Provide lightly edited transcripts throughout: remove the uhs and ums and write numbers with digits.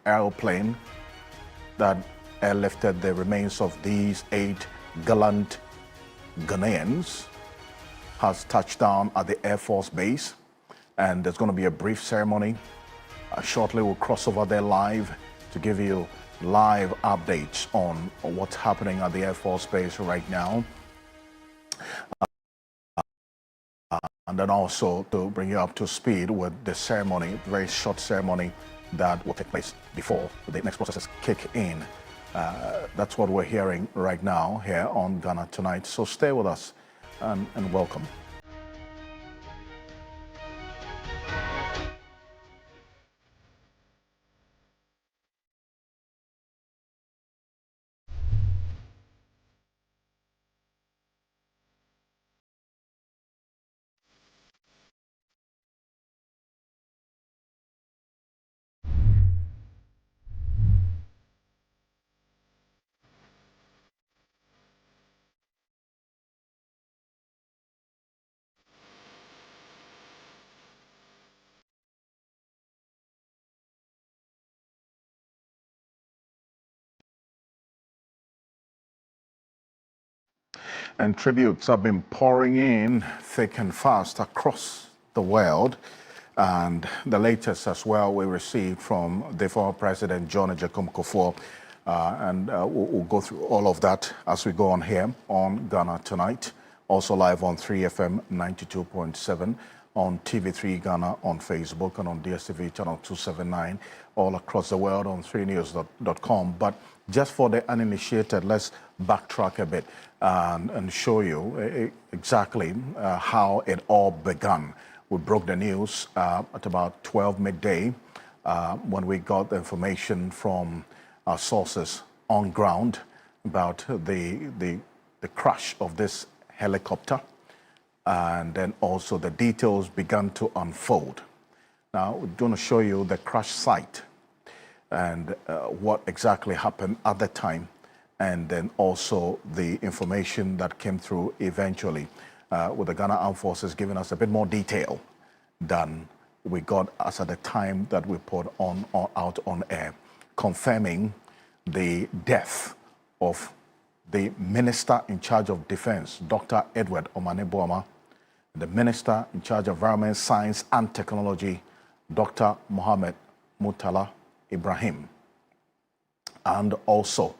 airplane that airlifted the remains of these 8 gallant Ghanaians has touched down at the Air Force Base, and there's going to be a brief ceremony. Shortly we'll cross over there live to give you live updates on what's happening at the Air Force Base right now. And then also to bring you up to speed with the ceremony, very short ceremony that will take place before the next processes kick in. That's what we're hearing right now here on Ghana Tonight. So stay with us and welcome. And tributes have been pouring in thick and fast across the world. And the latest as well we received from the former President John Ejekum Kufuor. We'll go through all of that as we go on here on Ghana Tonight. Also live on 3FM 92.7, on TV3 Ghana, on Facebook, and on DSTV channel 279, all across the world on 3news.com. But just for the uninitiated, let's backtrack a bit and show you exactly how it all began. We broke the news at about 12 midday when we got the information from our sources on ground about the crash of this helicopter, and then also the details began to unfold. Now we're going to show you the crash site and what exactly happened at the time, and then also the information that came through eventually with the Ghana Armed Forces giving us a bit more detail than we got as at the time that we put out on air, confirming the death of the Minister in charge of Defense, Dr. Edward Omane-Boamah, the Minister in charge of Environment, Science and Technology, Dr. Mohammed Murtala Ibrahim, and also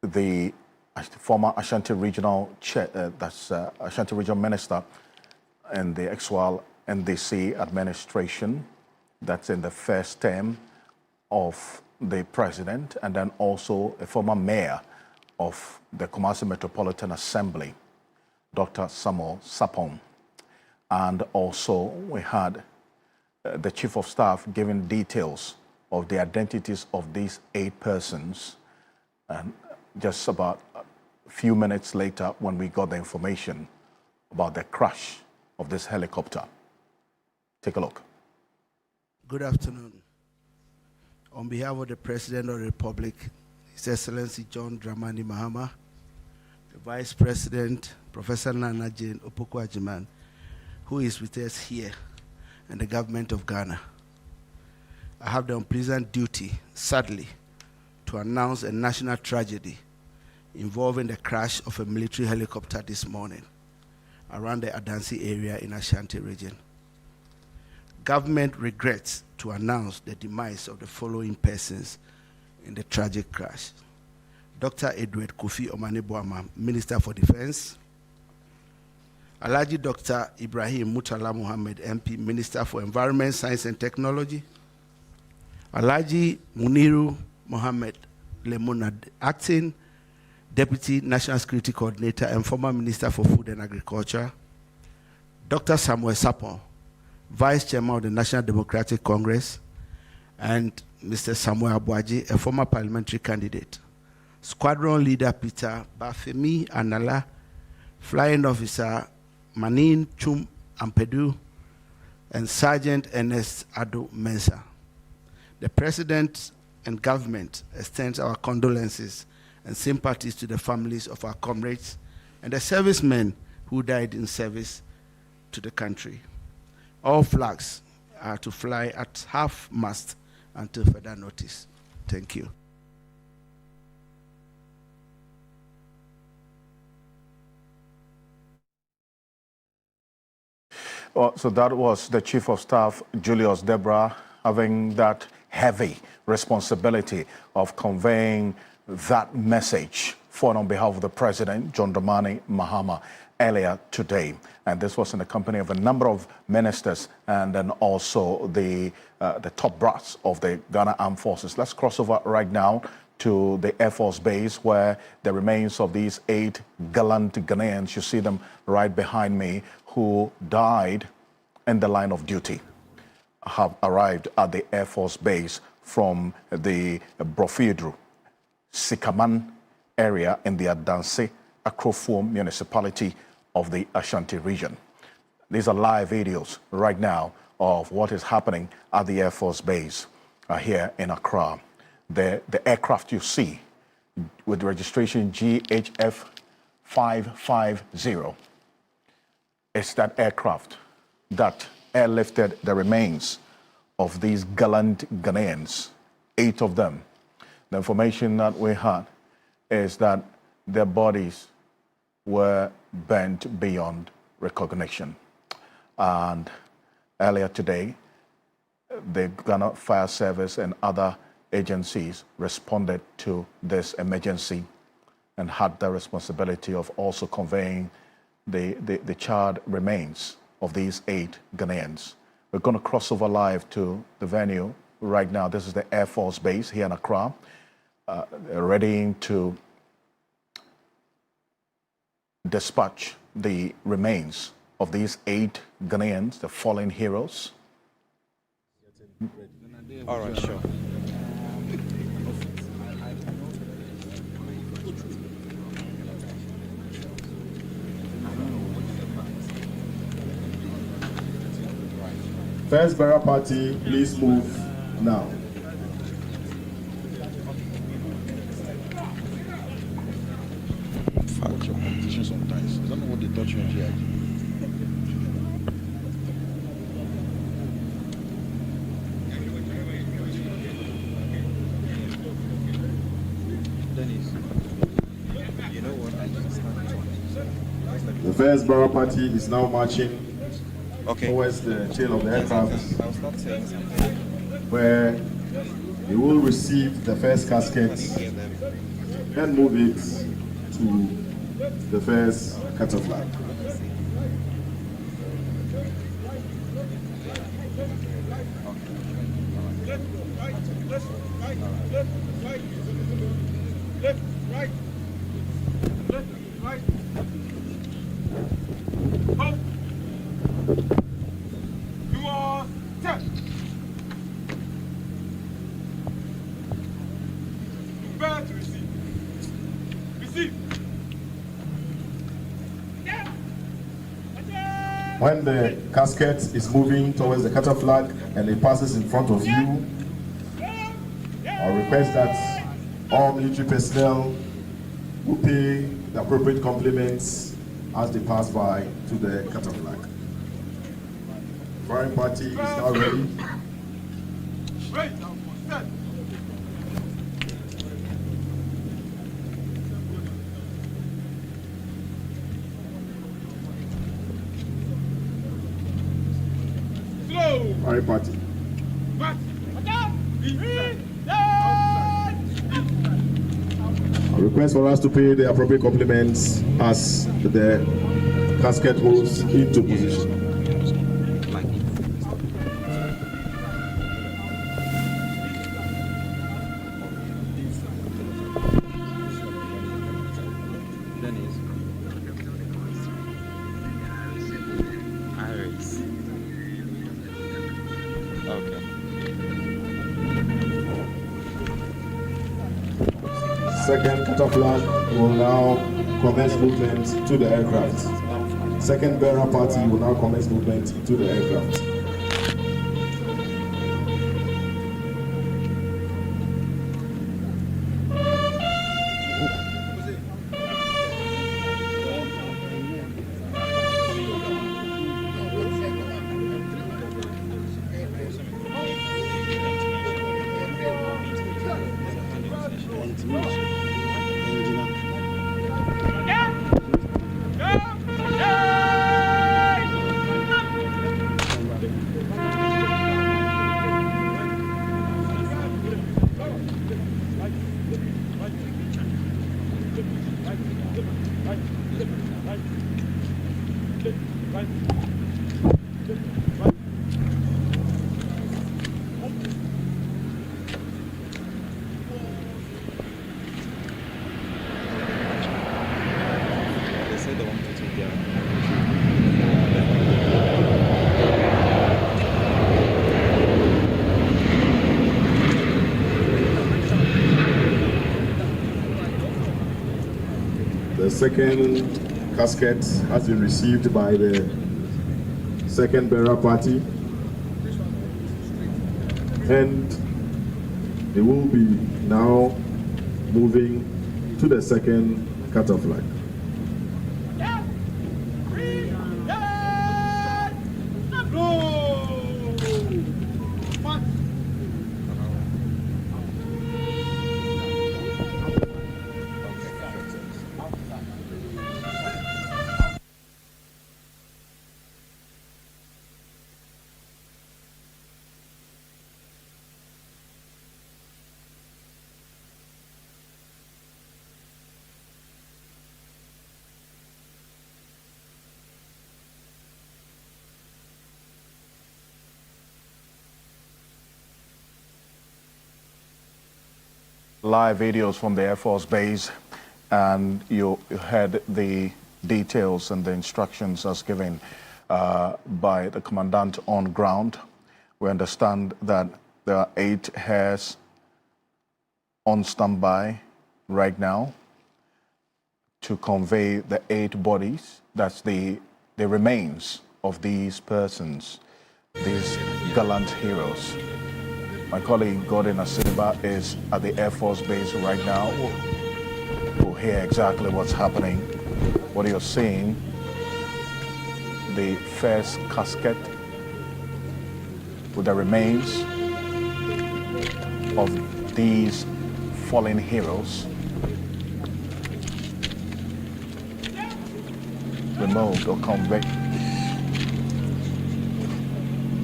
the former Ashanti Regional Ashanti Regional Minister in the actual NDC administration, that's in the first term of the president, and then also a former mayor of the Kumasi Metropolitan Assembly, Dr. Samuel Sapong. And also we had the Chief of Staff giving details of the identities of these 8 persons. And just about a few minutes later, when we got the information about the crash of this helicopter. Take a look. Good afternoon. On behalf of the President of the Republic, His Excellency John Dramani Mahama, the Vice President, Professor Nana Jane Opoku-Agyeman, who is with us here, and the government of Ghana, I have the unpleasant duty, sadly, to announce a national tragedy involving the crash of a military helicopter this morning around the Adansi area in Ashanti region. Government regrets to announce the demise of the following persons in the tragic crash: Dr. Edward Kofi Omane-Boamah, Minister for Defense; Alhaji Dr. Ibrahim Murtala Muhammad, MP, Minister for Environment, Science and Technology; Alhaji Muniru Mohammed Lemuna, Acting Deputy National Security Coordinator and former Minister for Food and Agriculture; Dr. Samuel Sapong, Vice Chairman of the National Democratic Congress; and Mr. Samuel Abuaji, a former parliamentary candidate; Squadron Leader Peter Bafemi Anala, Flying Officer Manin Chum Ampedu, and Sergeant Ernest Ado Mensah. The President and government extends our condolences and sympathies to the families of our comrades and the servicemen who died in service to the country. All flags are to fly at half-mast until further notice. Thank you. So that was the Chief of Staff, Julius Debra, having that heavy responsibility of conveying that message for on behalf of the President, John Dramani Mahama, earlier today. And this was in the company of a number of ministers and then also the top brass of the Ghana Armed Forces. Let's cross over right now to the Air Force Base, where the remains of these 8 gallant Ghanaians, you see them right behind me, who died in the line of duty, have arrived at the Air Force Base from the Brofidru, Sikaman area in the Adanse, Akrofo municipality of the Ashanti region. These are live videos right now of what is happening at the Air Force Base here in Accra. The aircraft you see with registration GHF 550 is that aircraft that airlifted the remains of these gallant Ghanaians, 8 of them. The information that we had is that their bodies were burnt beyond recognition. And earlier today, the Ghana Fire Service and other agencies responded to this emergency and had the responsibility of also conveying the charred remains of these 8 Ghanaians. We're going to cross over live to the venue right now. This is the Air Force Base here in Accra, readying to dispatch the remains of these 8 Ghanaians, the fallen heroes. All right, sure. First bearer party, please move now. Fuck your competition sometimes. I don't know what they touch you on GIG. Dennis, you know what? I just started. The first bearer party is now marching towards the tail of the aircraft, I'll start saying something. where you will receive the first casket and move it to the first cataflag. When the casket is moving towards the cataflag and it passes in front of you, I request that all military personnel will pay the appropriate compliments as they pass by to the cataflag. Firing party is now ready. Firing party. I request for us to pay the appropriate compliments as the casket moves into position. Dennis. Iris. Okay. Second cataflag will now commence movement to the aircraft. Second bearer party will now commence movement to the aircraft. They said they wanted to get The second casket has been received by the second bearer party, and they will be now moving to the second cutter flag. Live videos from the Air Force Base, and you heard the details and the instructions as given by the commandant on ground. We understand that there are 8 hairs on standby right now to convey the 8 bodies. That's the remains of these persons, these gallant heroes. My colleague Gordon Asiba is at the Air Force Base right now. We'll hear exactly what's happening. What you're seeing, the first casket with the remains of these fallen heroes removed or conveyed.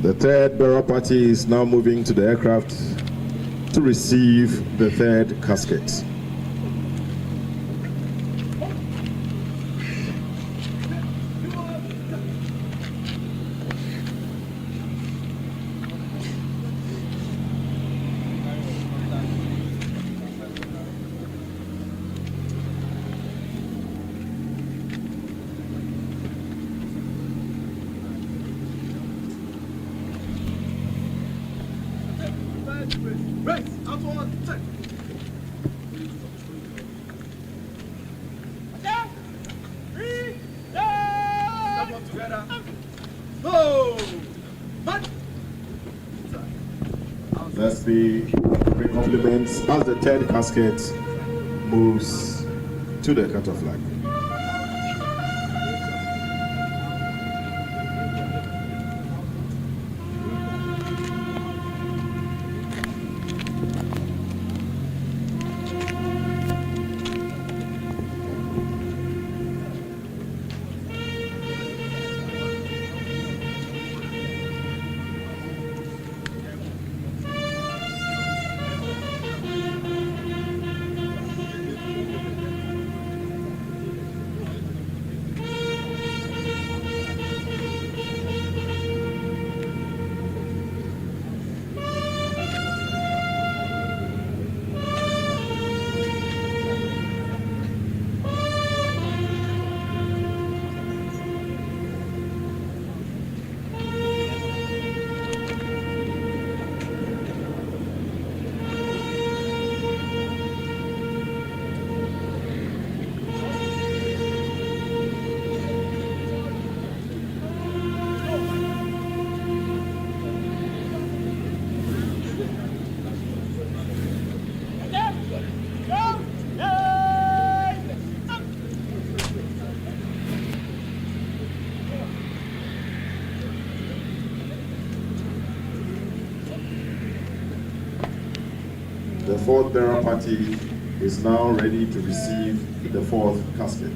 The third bearer party is now moving to the aircraft to receive the third casket. That's the compliments as the third casket moves to the cutter flag. fourth burial party is now ready to receive the fourth casket.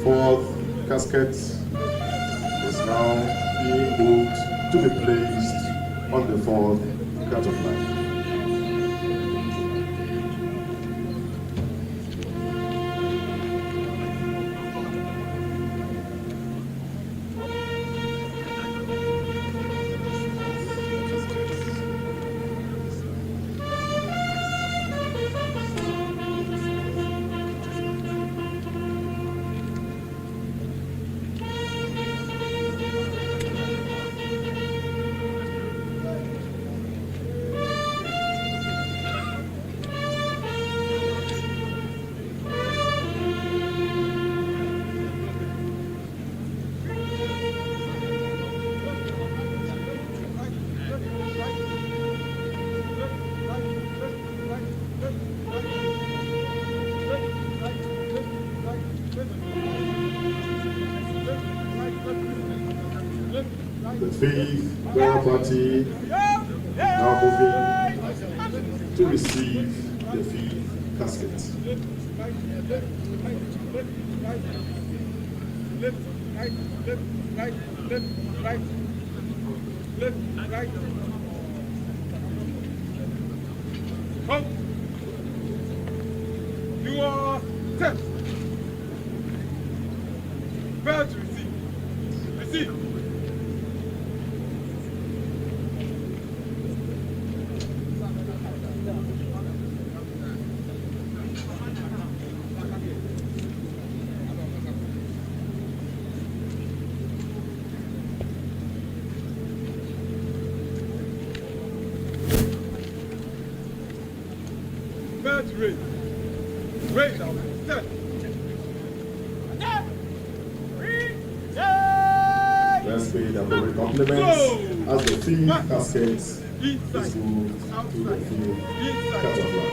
Fourth casket is now being moved to be placed on the fourth cut-off line. The fifth burial party now moving to receive the fifth casket. Come. You are 10. Prepare to receive. Receive. Prepare to raise. Raise our step. Let's pay the appropriate compliments as the fifth casket is moved to the fifth cut-off line.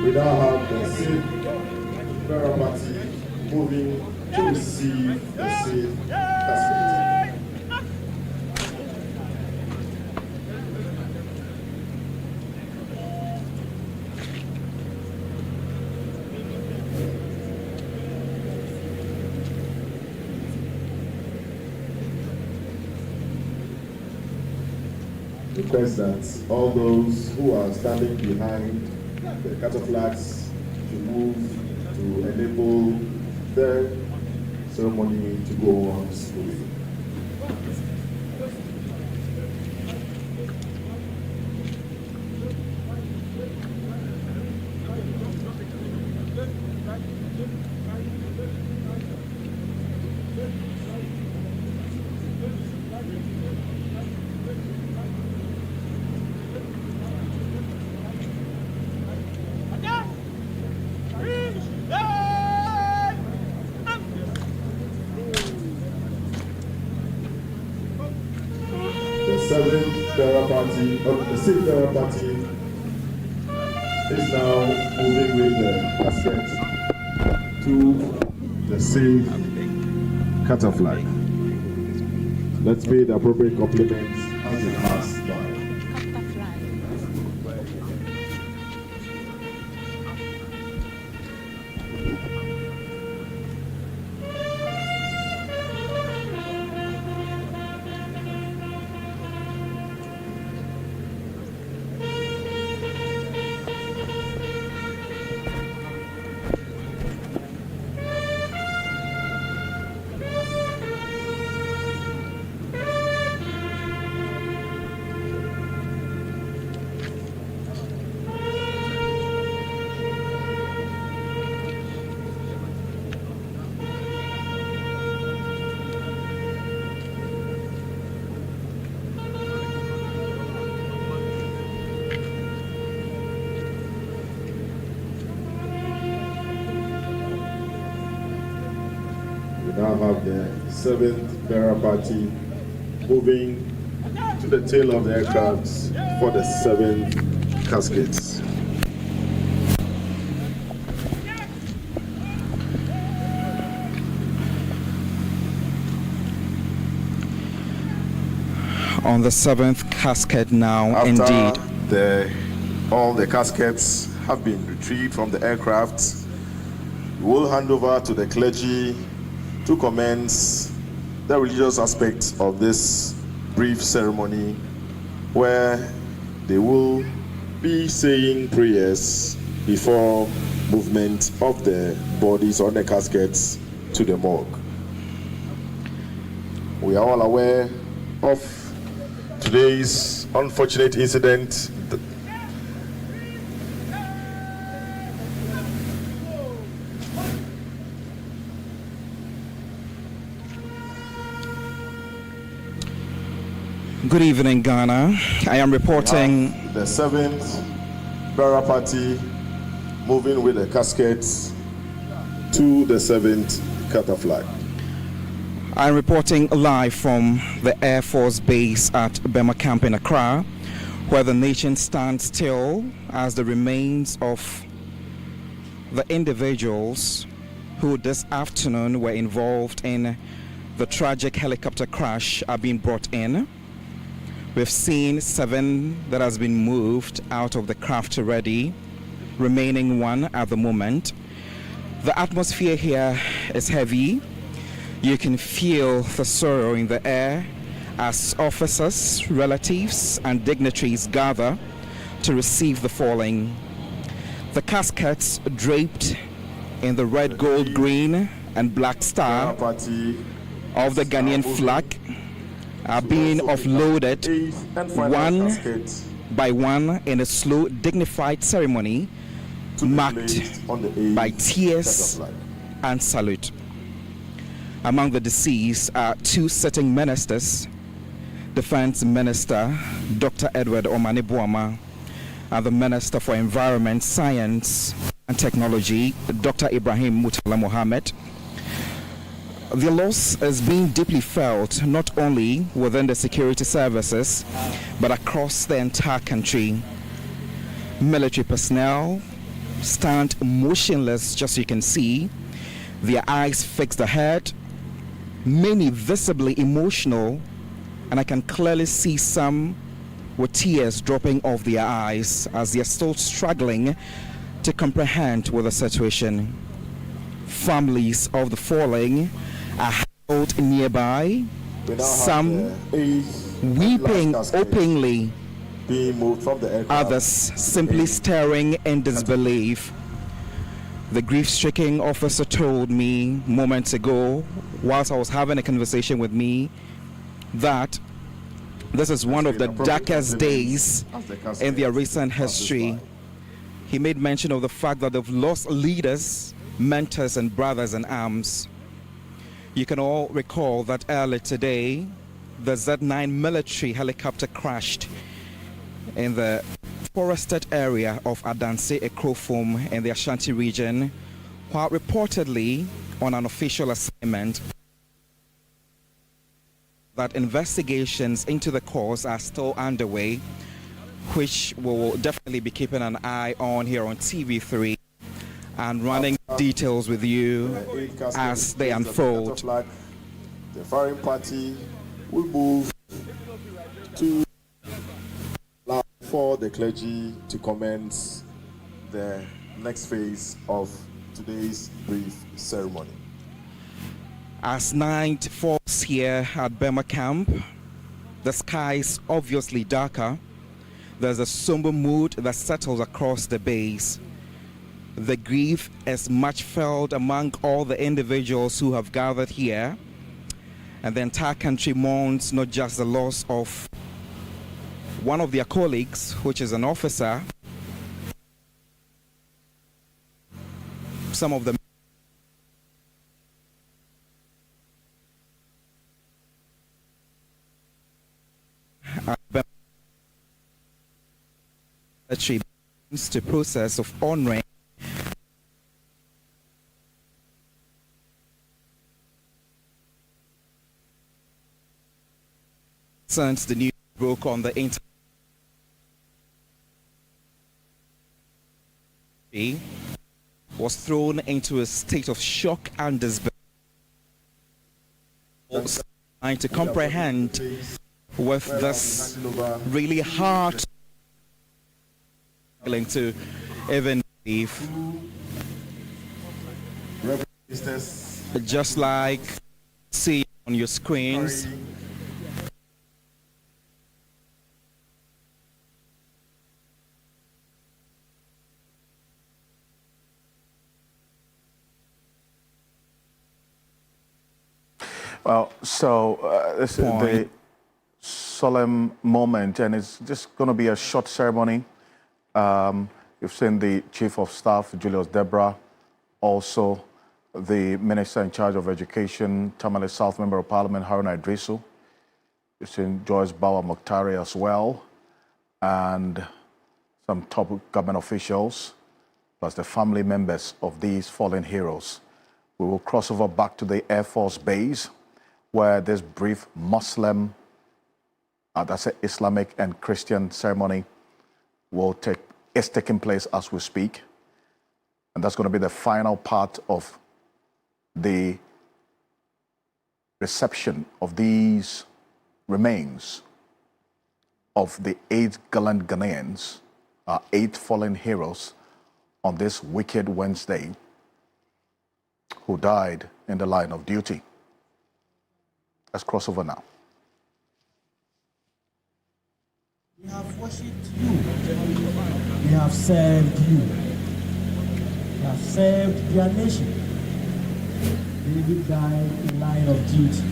We now have the sixth burial party moving to receive the sixth casket. Request that all those who are standing behind the cut-off flags to move to enable the ceremony to go on smoothly. the seventh bearer party, the sixth bearer party is now moving with the casket to the safe cutter flag. Let's pay the appropriate compliments as they pass by. We now have the seventh bearer party moving to the tail of the aircraft for the seventh caskets. On the seventh casket now, After indeed. all the caskets have been retrieved from the aircraft, we will hand over to the clergy to commence the religious aspects of this brief ceremony, where they will be saying prayers before movement of the bodies on the caskets to the morgue. We are all aware of today's unfortunate incident. Good evening, Ghana. I am reporting The seventh bearer party moving with the caskets to the seventh cutter flag. I'm reporting live from the Air Force Base at Bema Camp in Accra, where the nation stands still as the remains of the individuals who this afternoon were involved in the tragic helicopter crash are being brought in. We've seen 7 that has been moved out of the craft already, remaining 1 at the moment. The atmosphere here is heavy. You can feel the sorrow in the air as officers, relatives, and dignitaries gather to receive the falling. The caskets draped in the red, gold, green, and black star of the Ghanaian flag are being offloaded one by one in a slow, dignified ceremony marked by tears and salute. Among the deceased are 2 sitting ministers, Defense Minister Dr. Edward Omane Boama and the Minister for Environment, Science and Technology, Dr. Ibrahim Mutala Mohammed. The loss is being deeply felt not only within the security services but across the entire country. Military personnel stand motionless, just so you can see, their eyes fixed ahead, many visibly emotional, and I can clearly see some with tears dropping off their eyes as they are still struggling to comprehend with the situation. Families of the falling are held nearby, some weeping openly, others simply staring in disbelief. The grief-stricken officer told me moments ago, whilst I was having a conversation with me, that this is one of the darkest days in their recent history. He made mention of the fact that they've lost leaders, mentors, and brothers in arms. You can all recall that earlier today, the Z9 military helicopter crashed in the forested area of Adanse Ekrofom in the Ashanti region, while reportedly on an official assignment. that investigations into the cause are still underway, which we'll definitely be keeping an eye on here on TV3 and running details with you as they unfold. The foreign party will move to allow for the clergy to commence the next phase of today's brief ceremony. As night falls here at Burma Camp, the sky is obviously darker. There's a somber mood that settles across the base. The grief is much felt among all the individuals who have gathered here, and the entire country mourns not just the loss of one of their colleagues, which is an officer. Some of them to process of honoring since the news broke on the internet was thrown into a state of shock and despair, trying to comprehend with this really hard to even believe. Just like see on your screens, well, so this is the solemn moment, and it's just going to be a short ceremony. You've seen the Chief of Staff, Julius Debra, also the Minister in charge of Education, Tamale South Member of Parliament, Haruna Idrisu. You've seen Joyce Bawa Mokhtari as well, and some top government officials, plus the family members of these fallen heroes. We will cross over back to the Air Force Base, where this brief Muslim, that's an Islamic and Christian ceremony, is taking place as we speak. And that's going to be the final part of the reception of these remains of the 8 gallant Ghanaians, 8 fallen heroes on this wicked Wednesday who died in the line of duty. Let's cross over now. We have worshipped you. We have served you. We have served their nation. David died in line of duty.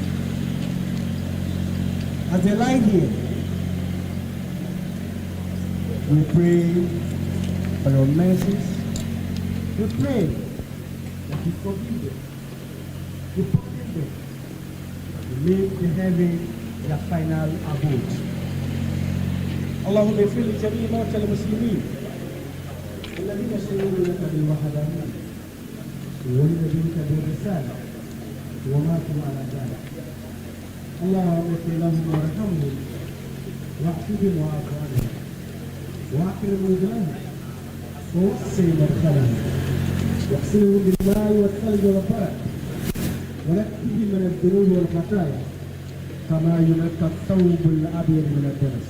As they lie here, we pray for your mercies. We pray that you forgive them. You forgive them. You make the heaven their final abode. اللهم اغفر لجميع موتى المسلمين الذين شهدوا لك بالوحدانية ولنبيك بالرسالة وماتوا على ذلك. اللهم اغفر لهم وارحمهم واعفهم واعف عنهم واكرم نزلهم ووسع مدخلهم واغسلهم بالماء والثلج والبرد ونقهم من الذنوب والخطايا كما ينقى الثوب الابيض من الدنس.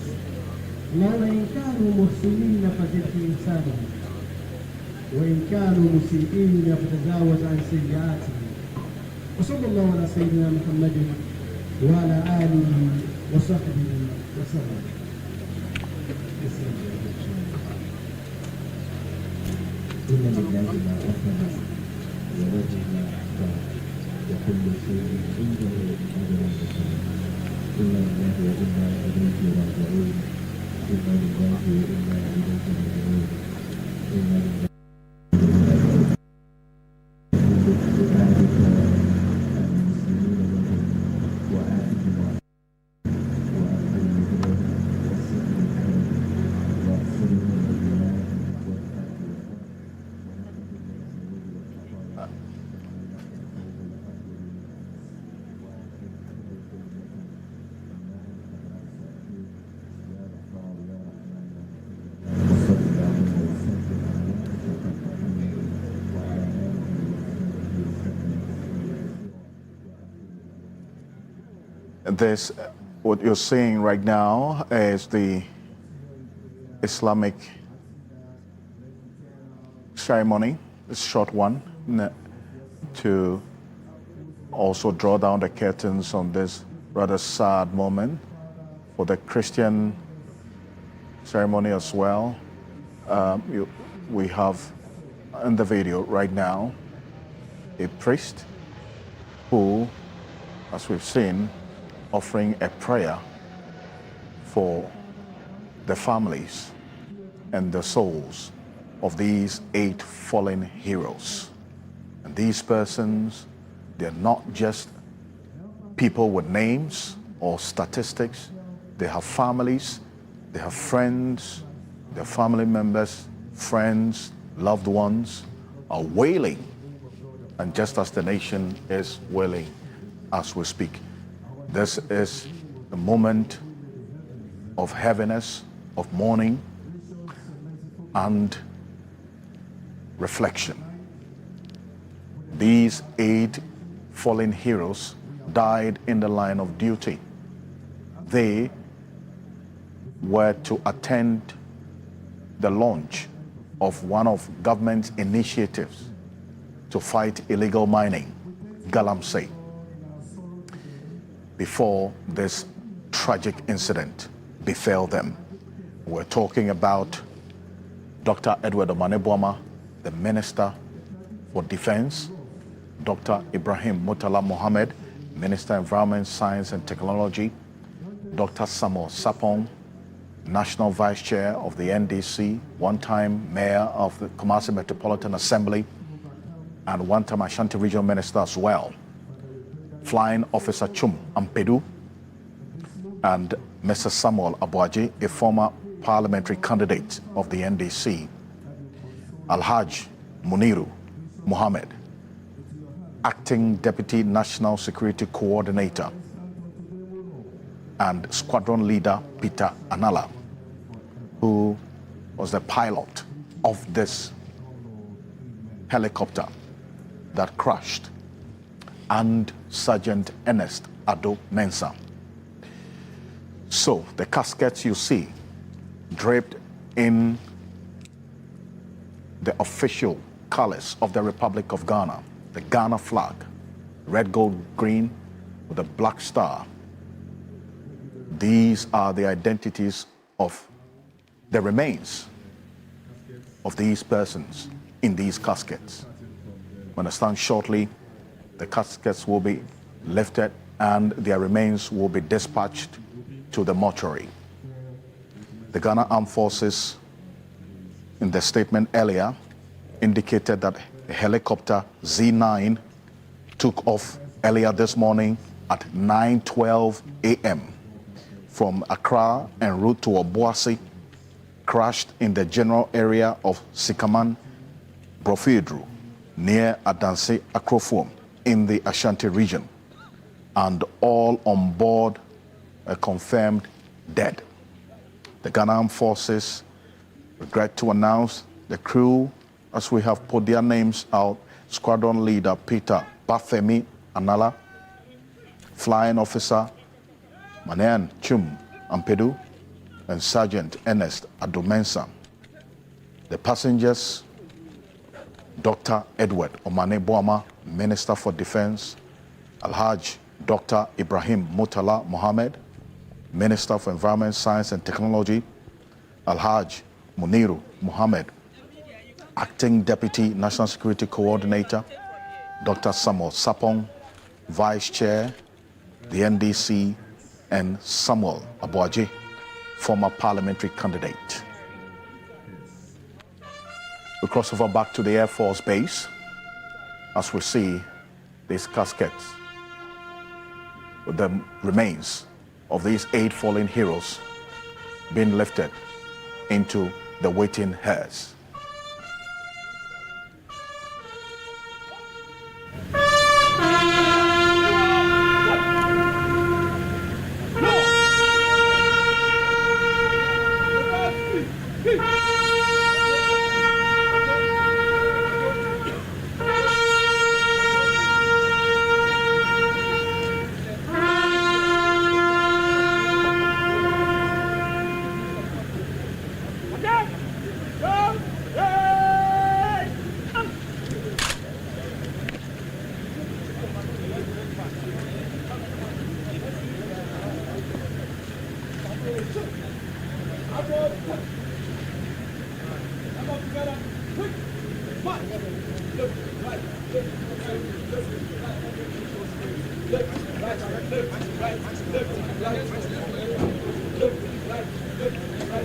اللهم إن كانوا محسنين فزد في إحسانهم وإن كانوا مسيئين فتجاوز عن سيئاتهم. وصلى الله على سيدنا محمد وعلى آله وصحبه وسلم. إن لله ما أخذ ولله ما أعطى وكل شيء عنده أجر مسمى. إنا لله وإنا إليه راجعون. إنا لله وإنا إليه راجعون. إنا لله This, what you're seeing right now is the Islamic ceremony, a short one, to also draw down the curtains on this rather sad moment. For the Christian ceremony as well, we have in the video right now a priest who, as we've seen, offering a prayer for the families and the souls of these 8 fallen heroes. And these persons, they're not just people with names or statistics. They have families, they have friends, their family members, friends, loved ones are wailing. And just as the nation is wailing as we speak, this is a moment of heaviness, of mourning, and reflection. These 8 fallen heroes died in the line of duty. They were to attend the launch of one of government's initiatives to fight illegal mining, Galamsey, before this tragic incident befell them. We're talking about Dr. Edward Omanebwama, the Minister for Defense, Dr. Ibrahim Murtala Mohammed, Minister of Environment, Science and Technology, Dr. Samuel Sapong, National Vice Chair of the NDC, one-time Mayor of the Kumasi Metropolitan Assembly, and one-time Ashanti Regional Minister as well, Flying Officer Chum Ampedu, and Mr. Samuel Abuaji, a former parliamentary candidate of the NDC, Alhaj Muniru Muhammad, Acting Deputy National Security Coordinator, and Squadron Leader Peter Anala, who was the pilot of this helicopter that crashed, and Sergeant Ernest Ado Mensah. So the caskets you see draped in the official colors of the Republic of Ghana, the Ghana flag, red, gold, green with a black star. These are the identities of the remains of these persons in these caskets. We understand shortly the caskets will be lifted and their remains will be dispatched to the mortuary. The Ghana Armed Forces, in the statement earlier, indicated that a helicopter Z9 took off earlier this morning at 9:12 a.m. from Accra en route to Obuasi, crashed in the general area of Sikaman, Brofidru, near Adanse Akrofuom in the Ashanti region, and all on board are confirmed dead. The Ghana Armed Forces regret to announce the crew, as we have put their names out: Squadron Leader Peter Bafemi Anala, Flying Officer Manean Chum Ampedu, and Sergeant Ernest Adomensa. The passengers: Dr. Edward Omanebwama, Minister for Defense; Alhaj Dr. Ibrahim Murtala Mohammed, Minister for Environment, Science and Technology; Alhaj Muniru Muhammad, Acting Deputy National Security Coordinator; Dr. Samuel Sapong, Vice Chair, the NDC; and Samuel Abuaji, former parliamentary candidate. We cross over back to the Air Force Base as we see these caskets with the remains of these 8 fallen heroes being lifted into the waiting hearse.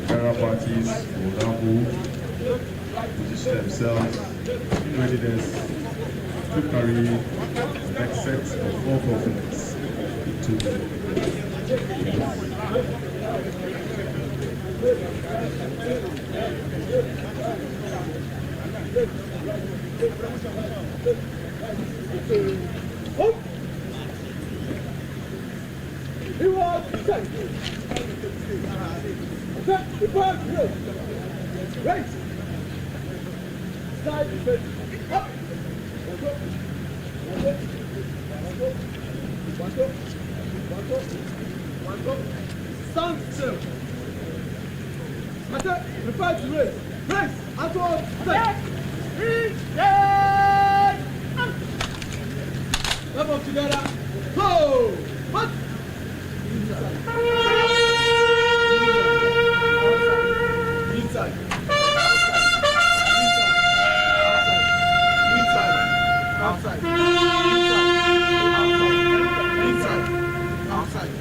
Camera parties will now move, position themselves in readiness to carry the next set of 4 coffins into the He was set. Set the ball through. Right. Side defense. Up. One go. Stand still. Attack. Prepare to race. Race. Outward. Set. Come up together. Go. What? Inside. Outside. Outside.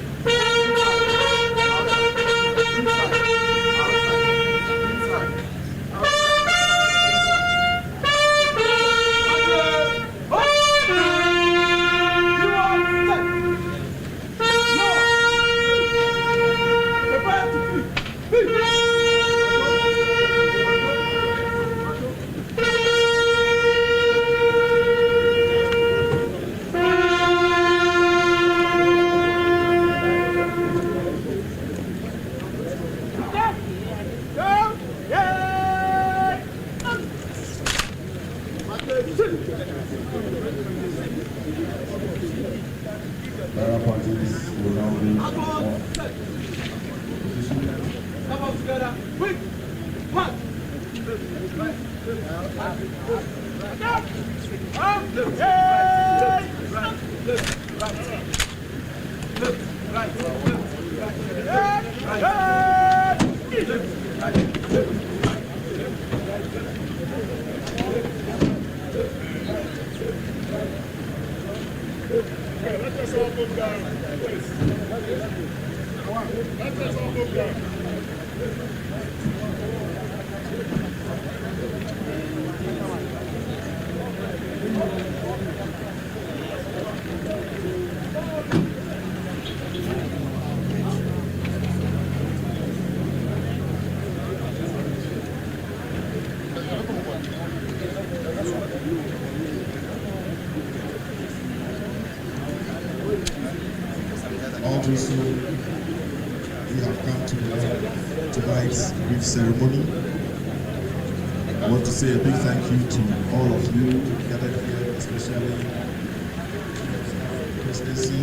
Para parties will now move off. Come up together. Quick. One. Let us all move down, please. Let us all move down. All those who have come to tonight's brief ceremony, I want to say a big thank you to all of you gathered here, especially the presidency,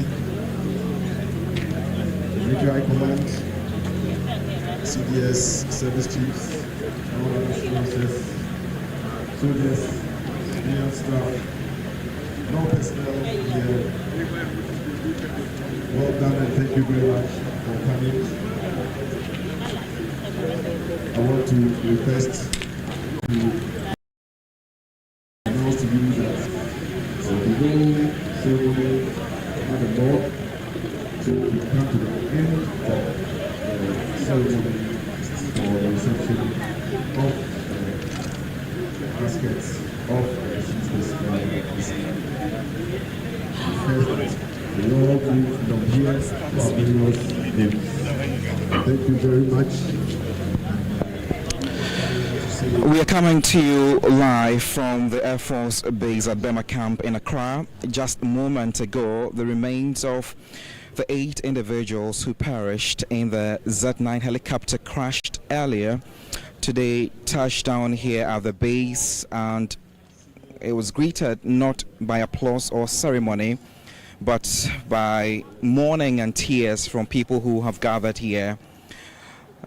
the military high command, CDS, service chiefs, all other sponsors, soldiers, civilian staff, and all personnel here. Well done and thank you very much for coming. I want to request to announce to you that the whole ceremony had a board to come to the end of the ceremony for the reception of the baskets of the first. We all move from here to our various names. Thank you very much. We are coming to you live from the Air Force Base at Bema Camp in Accra. Just a moment ago, the remains of the 8 individuals who perished in the Z9 helicopter crashed earlier today touched down here at the base, and it was greeted not by applause or ceremony, but by mourning and tears from people who have gathered here.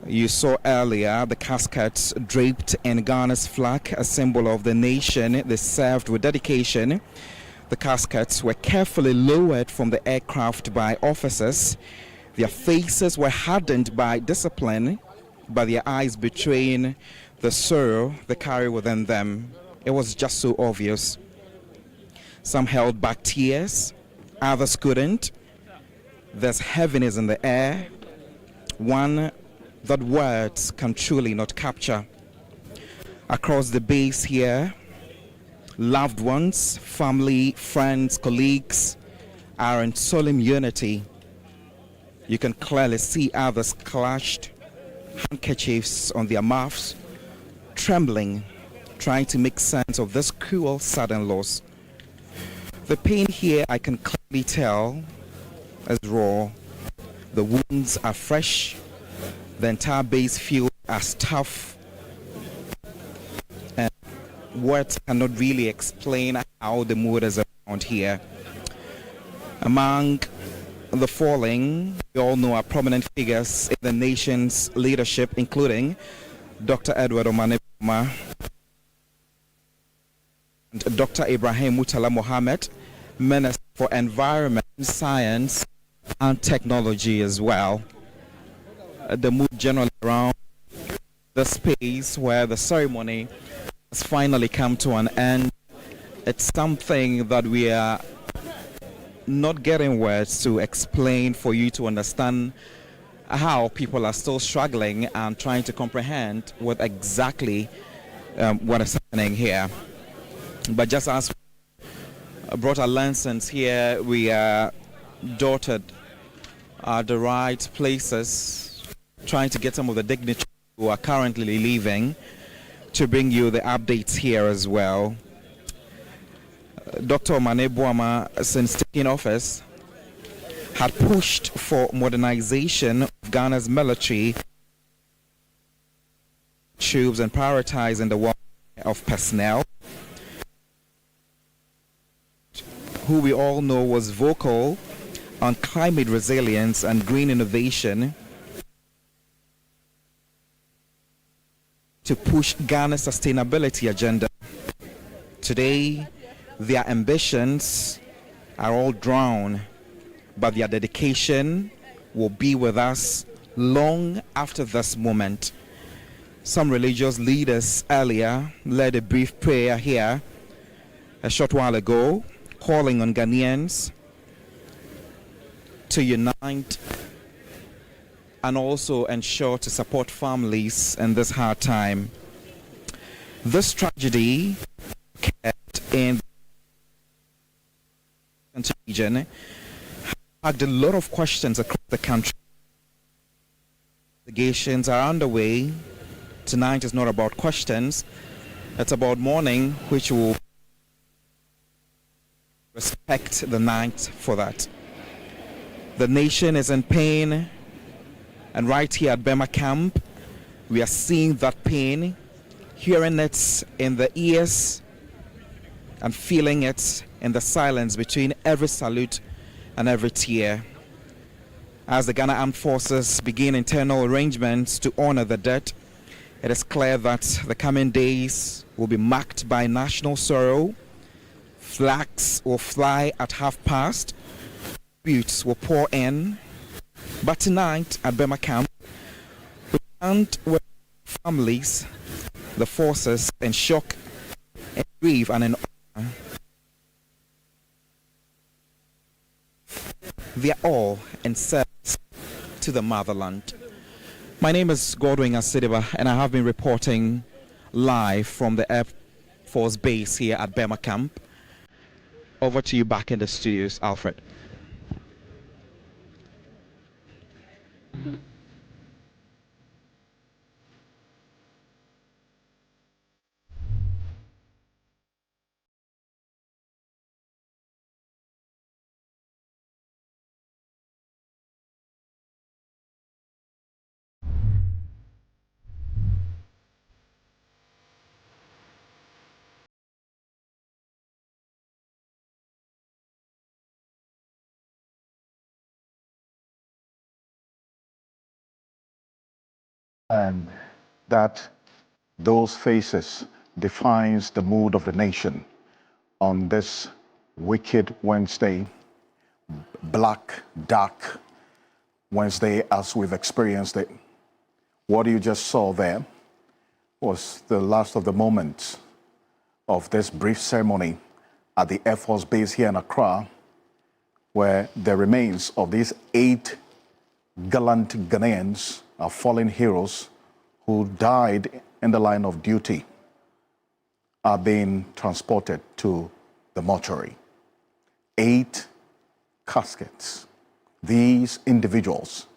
You saw earlier the caskets draped in Ghana's flag, a symbol of the nation they served with dedication. The caskets were carefully lowered from the aircraft by officers. Their faces were hardened by discipline, but their eyes betraying the sorrow they carry within them. It was just so obvious. Some held back tears, others couldn't. There's heaviness in the air, one that words can truly not capture. Across the base here, loved ones, family, friends, colleagues are in solemn unity. You can clearly see others clutched, handkerchiefs on their mouths, trembling, trying to make sense of this cruel sudden loss. The pain here, I can clearly tell, is raw. The wounds are fresh. The entire base field is tough. And words cannot really explain how the mood is around here. Among the falling, we all know are prominent figures in the nation's leadership, including Dr. Edward Omaneboma and Dr. Ibrahim Mutala Mohammed, Minister for Environment, Science and Technology as well. The mood generally around the space where the ceremony has finally come to an end. It's something that we are not getting words to explain for you to understand how people are still struggling and trying to comprehend what exactly what is happening here. But just as we brought our lanterns here, we are dotted at the right places, trying to get some of the dignitaries who are currently leaving to bring you the updates here as well. Dr. Omaneboma, since taking office, had pushed for modernization of Ghana's military troops and prioritizing the welfare of personnel, who we all know was vocal on climate resilience and green innovation to push Ghana's sustainability agenda. Today, their ambitions are all drowned, but their dedication will be with us long after this moment. Some religious leaders earlier led a brief prayer here a short while ago, calling on Ghanaians to unite and also ensure to support families in this hard time. This tragedy kept in the region had a lot of questions across the country. Investigations are underway. Tonight is not about questions, it's about mourning, which will respect the night for that. The nation is in pain, and right here at Bema Camp, we are seeing that pain, hearing it in the ears, and feeling it in the silence between every salute and every tear. As the Ghana Armed Forces begin internal arrangements to honor the dead, it is clear that the coming days will be marked by national sorrow. Flags will fly at half-past, tributes will pour in. But tonight at Bema Camp, we stand with families, the forces in shock, in grief and in honor. They are all in service to the motherland. My name is Godwin Asidiba, and I have been reporting live from the Air Force Base here at Bema Camp. Over to you back in the studios, Alfred. And that those faces defines the mood of the nation on this wicked Wednesday, black, dark, Wednesday as we've experienced it. What you just saw there was the last of the moments of this brief ceremony at the Air Force Base here in Accra, where the remains of these 8 gallant Ghanaians, our fallen heroes who died in the line of duty, are being transported to the mortuary. 8 caskets. These individuals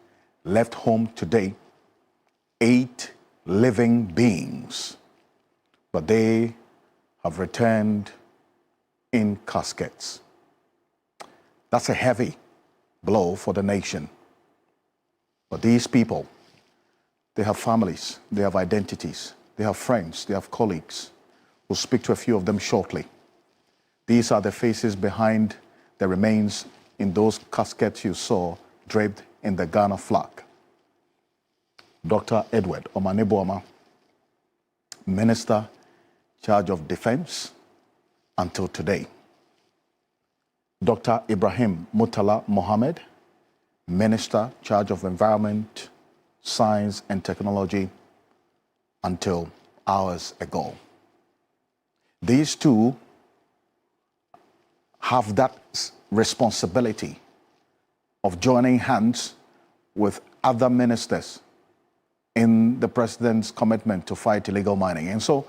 left home today, 8 living beings, but they have returned in caskets. That's a heavy blow for the nation. But these people, they have families, they have identities, they have friends, they have colleagues. We'll speak to a few of them shortly. These are the faces behind the remains in those caskets you saw draped in the Ghana flag. Dr. Edward Omaneboama, Minister, Charge of Defense until today. Dr. Ibrahim Murtala Mohammed, Minister, Charge of Environment, Science and Technology until hours ago. These two have that responsibility of joining hands with other ministers in the president's commitment to fight illegal mining. And so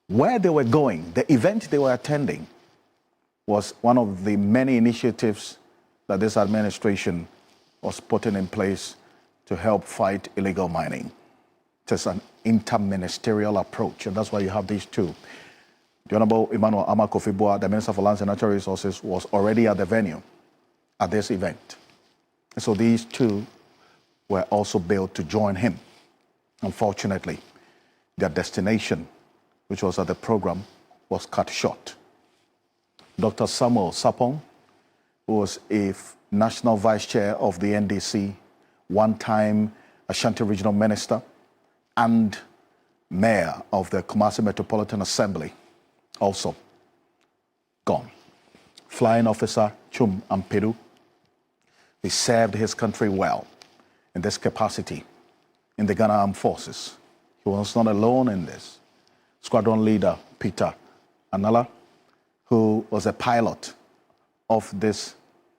where they were going, the event they were attending, was one of the many initiatives that this administration was putting in place to help fight illegal mining. It's an interministerial approach, and that's why you have these two. The Honorable Emmanuel Amakofibua, the Minister for Lands and Natural Resources, was already at the venue at this event. And so these two were also billed to join him. Unfortunately, their destination, which was at the program, was cut short. Dr. Samuel Sapong, who was a national vice chair of the NDC, one-time Ashanti Regional Minister, and mayor of the Kumasi Metropolitan Assembly, also gone. Flying Officer Chum Ampedu, he served his country well in this capacity in the Ghana Armed Forces. He was not alone in this. Squadron leader Peter Anala, who was a pilot of this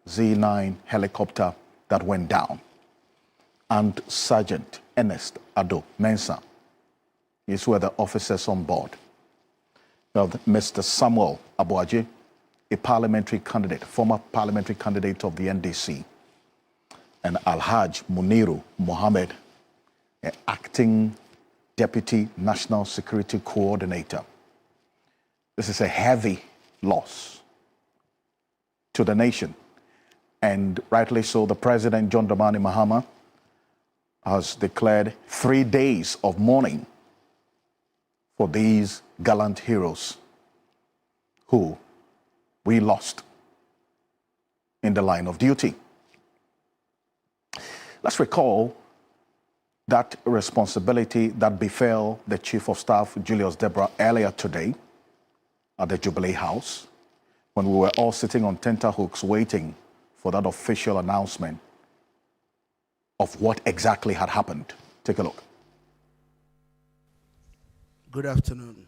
Z9 helicopter that went down, and Sergeant Ernest Ado Mensah. These were the officers on board. Now, Mr. Samuel Abuaji, a parliamentary candidate, former parliamentary candidate of the NDC, and Alhaj Muniru Mohammed, an acting Deputy National Security Coordinator. This is a heavy loss to the nation. And rightly so, the President, John Dramani Mahama, has declared 3 days of mourning for these gallant heroes who we lost in the line of duty. Let's recall that responsibility that befell the Chief of Staff, Julius Deborah, earlier today at the Jubilee House, when we were all sitting on tenterhooks waiting for that official announcement of what exactly had happened. Take a look. Good afternoon.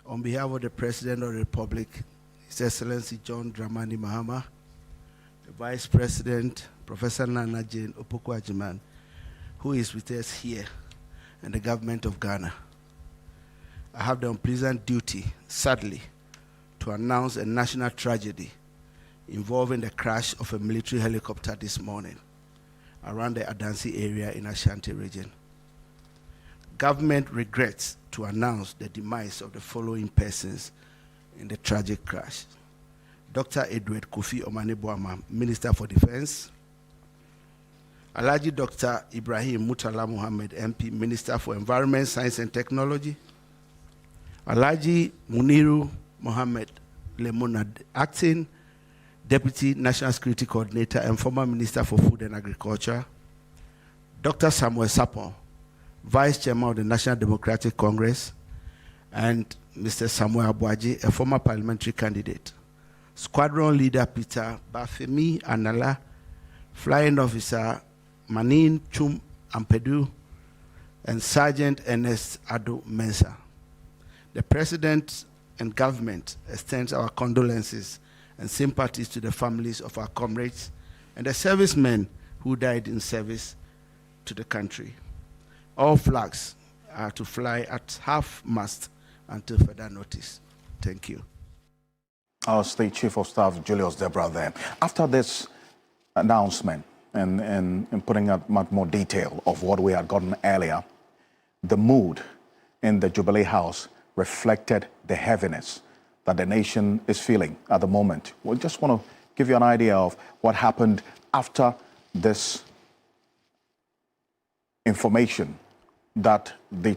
On behalf of the President of the Republic, His Excellency John Dramani Mahama, the Vice President, Professor Nana Jane Opoku-Agyeman, who is with us here, and the government of Ghana, I have the unpleasant duty, sadly, to announce a national tragedy involving the crash of a military helicopter this morning around the Adansi area in Ashanti region. Government regrets to announce the demise of the following persons in the tragic crash: Dr. Edward Kofi Omaneboama, Minister for Defense; Alhaji Dr. Ibrahim Murtala Mohammed, MP, Minister for Environment, Science and Technology; Alhaji Muniru Mohammed Lemonad, Acting Deputy National Security Coordinator and former Minister for Food and Agriculture; Dr. Samuel Sapong, Vice Chairman of the National Democratic Congress; and Mr. Samuel Abuaji, a former parliamentary candidate; Squadron Leader Peter Bafemi Anala, Flying Officer Manin Chum Ampedu, and Sergeant Ernest Ado Mensah. The President and government extends our condolences and sympathies to the families of our comrades and the servicemen who died in service to the country. All flags are to fly at half-mast until further notice. Thank you. Our State Chief of Staff, Julius Debra, there. After this announcement and putting out much more detail of what we had gotten earlier, the mood in the Jubilee House reflected the heaviness that the nation is feeling at the moment. We just want to give you an idea of what happened after this information that the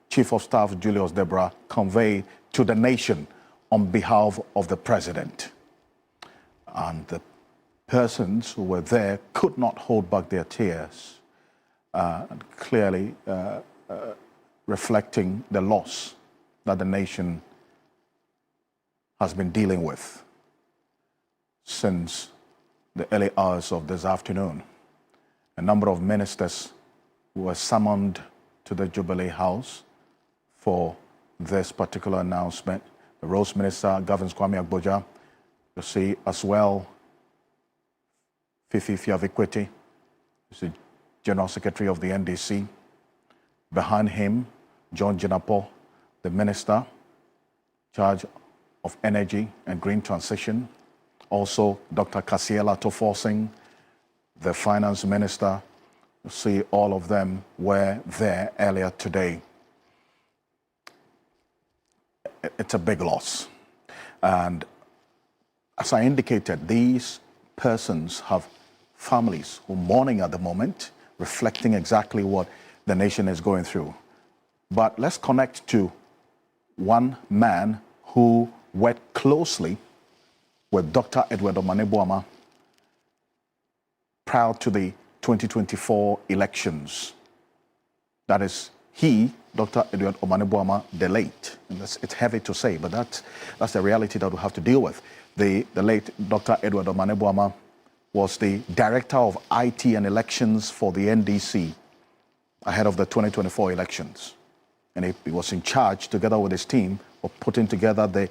Chief of Staff, Julius Debra, conveyed to the nation on behalf of the President. And the persons who were there could not hold back their tears, clearly reflecting the loss that the nation has been dealing with since the early hours of this afternoon. A number of ministers were summoned to the Jubilee House for this particular announcement. The Roads Minister governs Kwame Agboja. You see as well Fifi Fiavikwete, who's the General Secretary of the NDC. Behind him, John Jinapo, the Minister in charge of Energy and Green Transition. Also, Dr. Kasiela Toforsing, the Finance Minister. You see all of them were there earlier today. It's a big loss. And as I indicated, these persons have families who are mourning at the moment, reflecting exactly what the nation is going through. But let's connect to one man who worked closely with Dr. Edward Omanegbuama prior to the 2024 elections. That is he, Dr. Edward Omanegbuama, the late. And it's heavy to say, but that's the reality that we have to deal with. The late Dr. Edward Omanegbuama was the Director of IT and Elections for the NDC ahead of the 2024 elections. And he was in charge, together with his team, of putting together the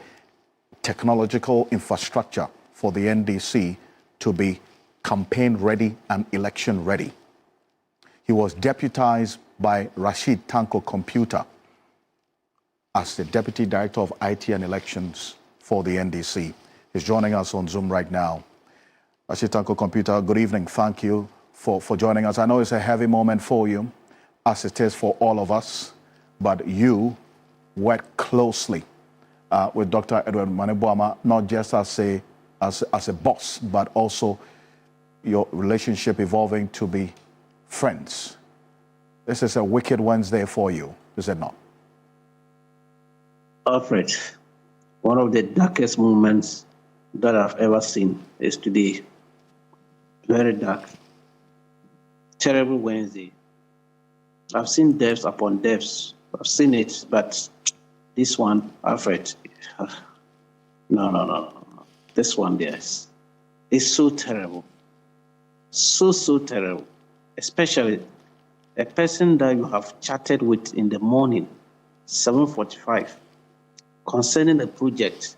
technological infrastructure for the NDC to be campaign ready and election ready. He was deputized by Rashid Tanko Computer as the Deputy Director of IT and Elections for the NDC. He's joining us on Zoom right now. Rashid Tanko Computer, good evening. Thank you for joining us. I know it's a heavy moment for you, as it is for all of us, but you work closely with Dr. Edward Omanegbuama, not just as a boss, but also your relationship evolving to be friends. This is a wicked Wednesday for you, is it not? Alfred, one of the darkest moments that I've ever seen is today. Very dark, terrible Wednesday. I've seen deaths upon deaths. I've seen it, but this one, Alfred, no. This one, yes, is so terrible. So terrible. Especially a person that you have chatted with in the morning, 7:45, concerning a project,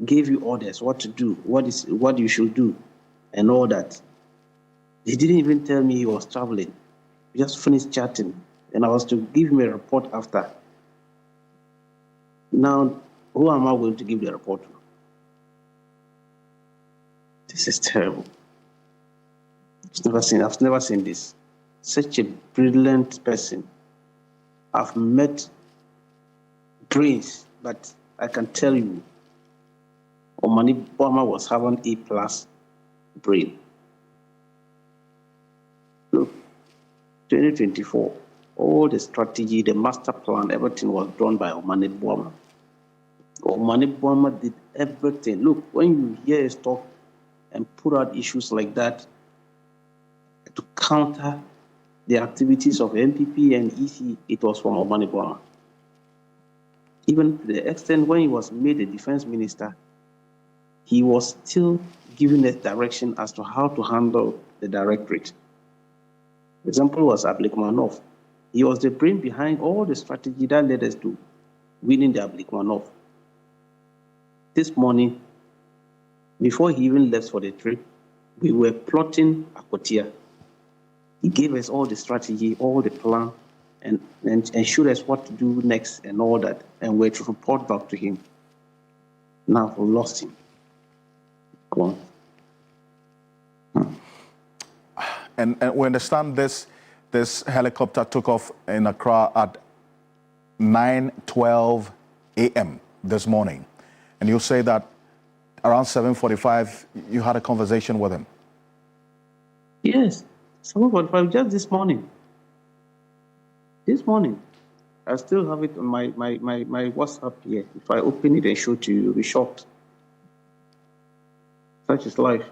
gave you orders what to do, what you should do, and all that. He didn't even tell me he was traveling. We just finished chatting, and I was to give him a report after. Now, who am I going to give the report to? This is terrible. I've never seen this. Such a brilliant person. I've met brains, but I can tell you, Omanegbuama was having A+ brain. Look, 2024, all the strategy, the master plan, everything was done by Omanegbuama. Omanegbuama did everything. Look, when you hear us talk and put out issues like that to counter the activities of MPP and EC, it was from Omanegbuama. Even to the extent when he was made a defense minister, he was still giving us direction as to how to handle the directorate. The example was Ablikmanov. He was the brain behind all the strategy that led us to winning the Ablikmanov. This morning, before he even left for the trip, we were plotting Akotia. He gave us all the strategy, all the plan, and showed us what to do next and all that, and we're to report back to him. Now we lost him. Go on. And we understand this helicopter took off in Accra at 9:12 a.m. this morning. And you say that around 7:45 you had a conversation with him. Yes, 7:45, just this morning. This morning. I still have it on my WhatsApp here. If I open it and show it to you, you'll be shocked. Such is life.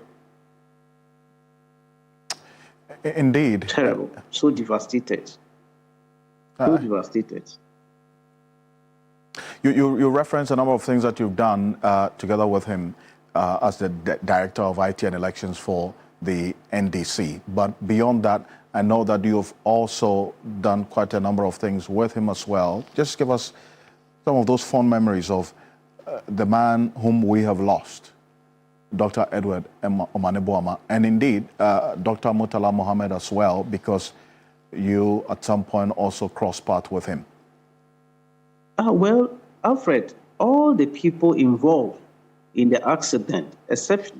Indeed. Terrible. So devastated. So devastated. You reference a number of things that you've done together with him as the Director of IT and Elections for the NDC. But beyond that, I know that you've also done quite a number of things with him as well. Just give us some of those fond memories of the man whom we have lost, Dr. Edward Omaneboama, and indeed Dr. Murtala Mohammed as well, because you at some point also crossed paths with him. Well, Alfred, all the people involved in the accident, except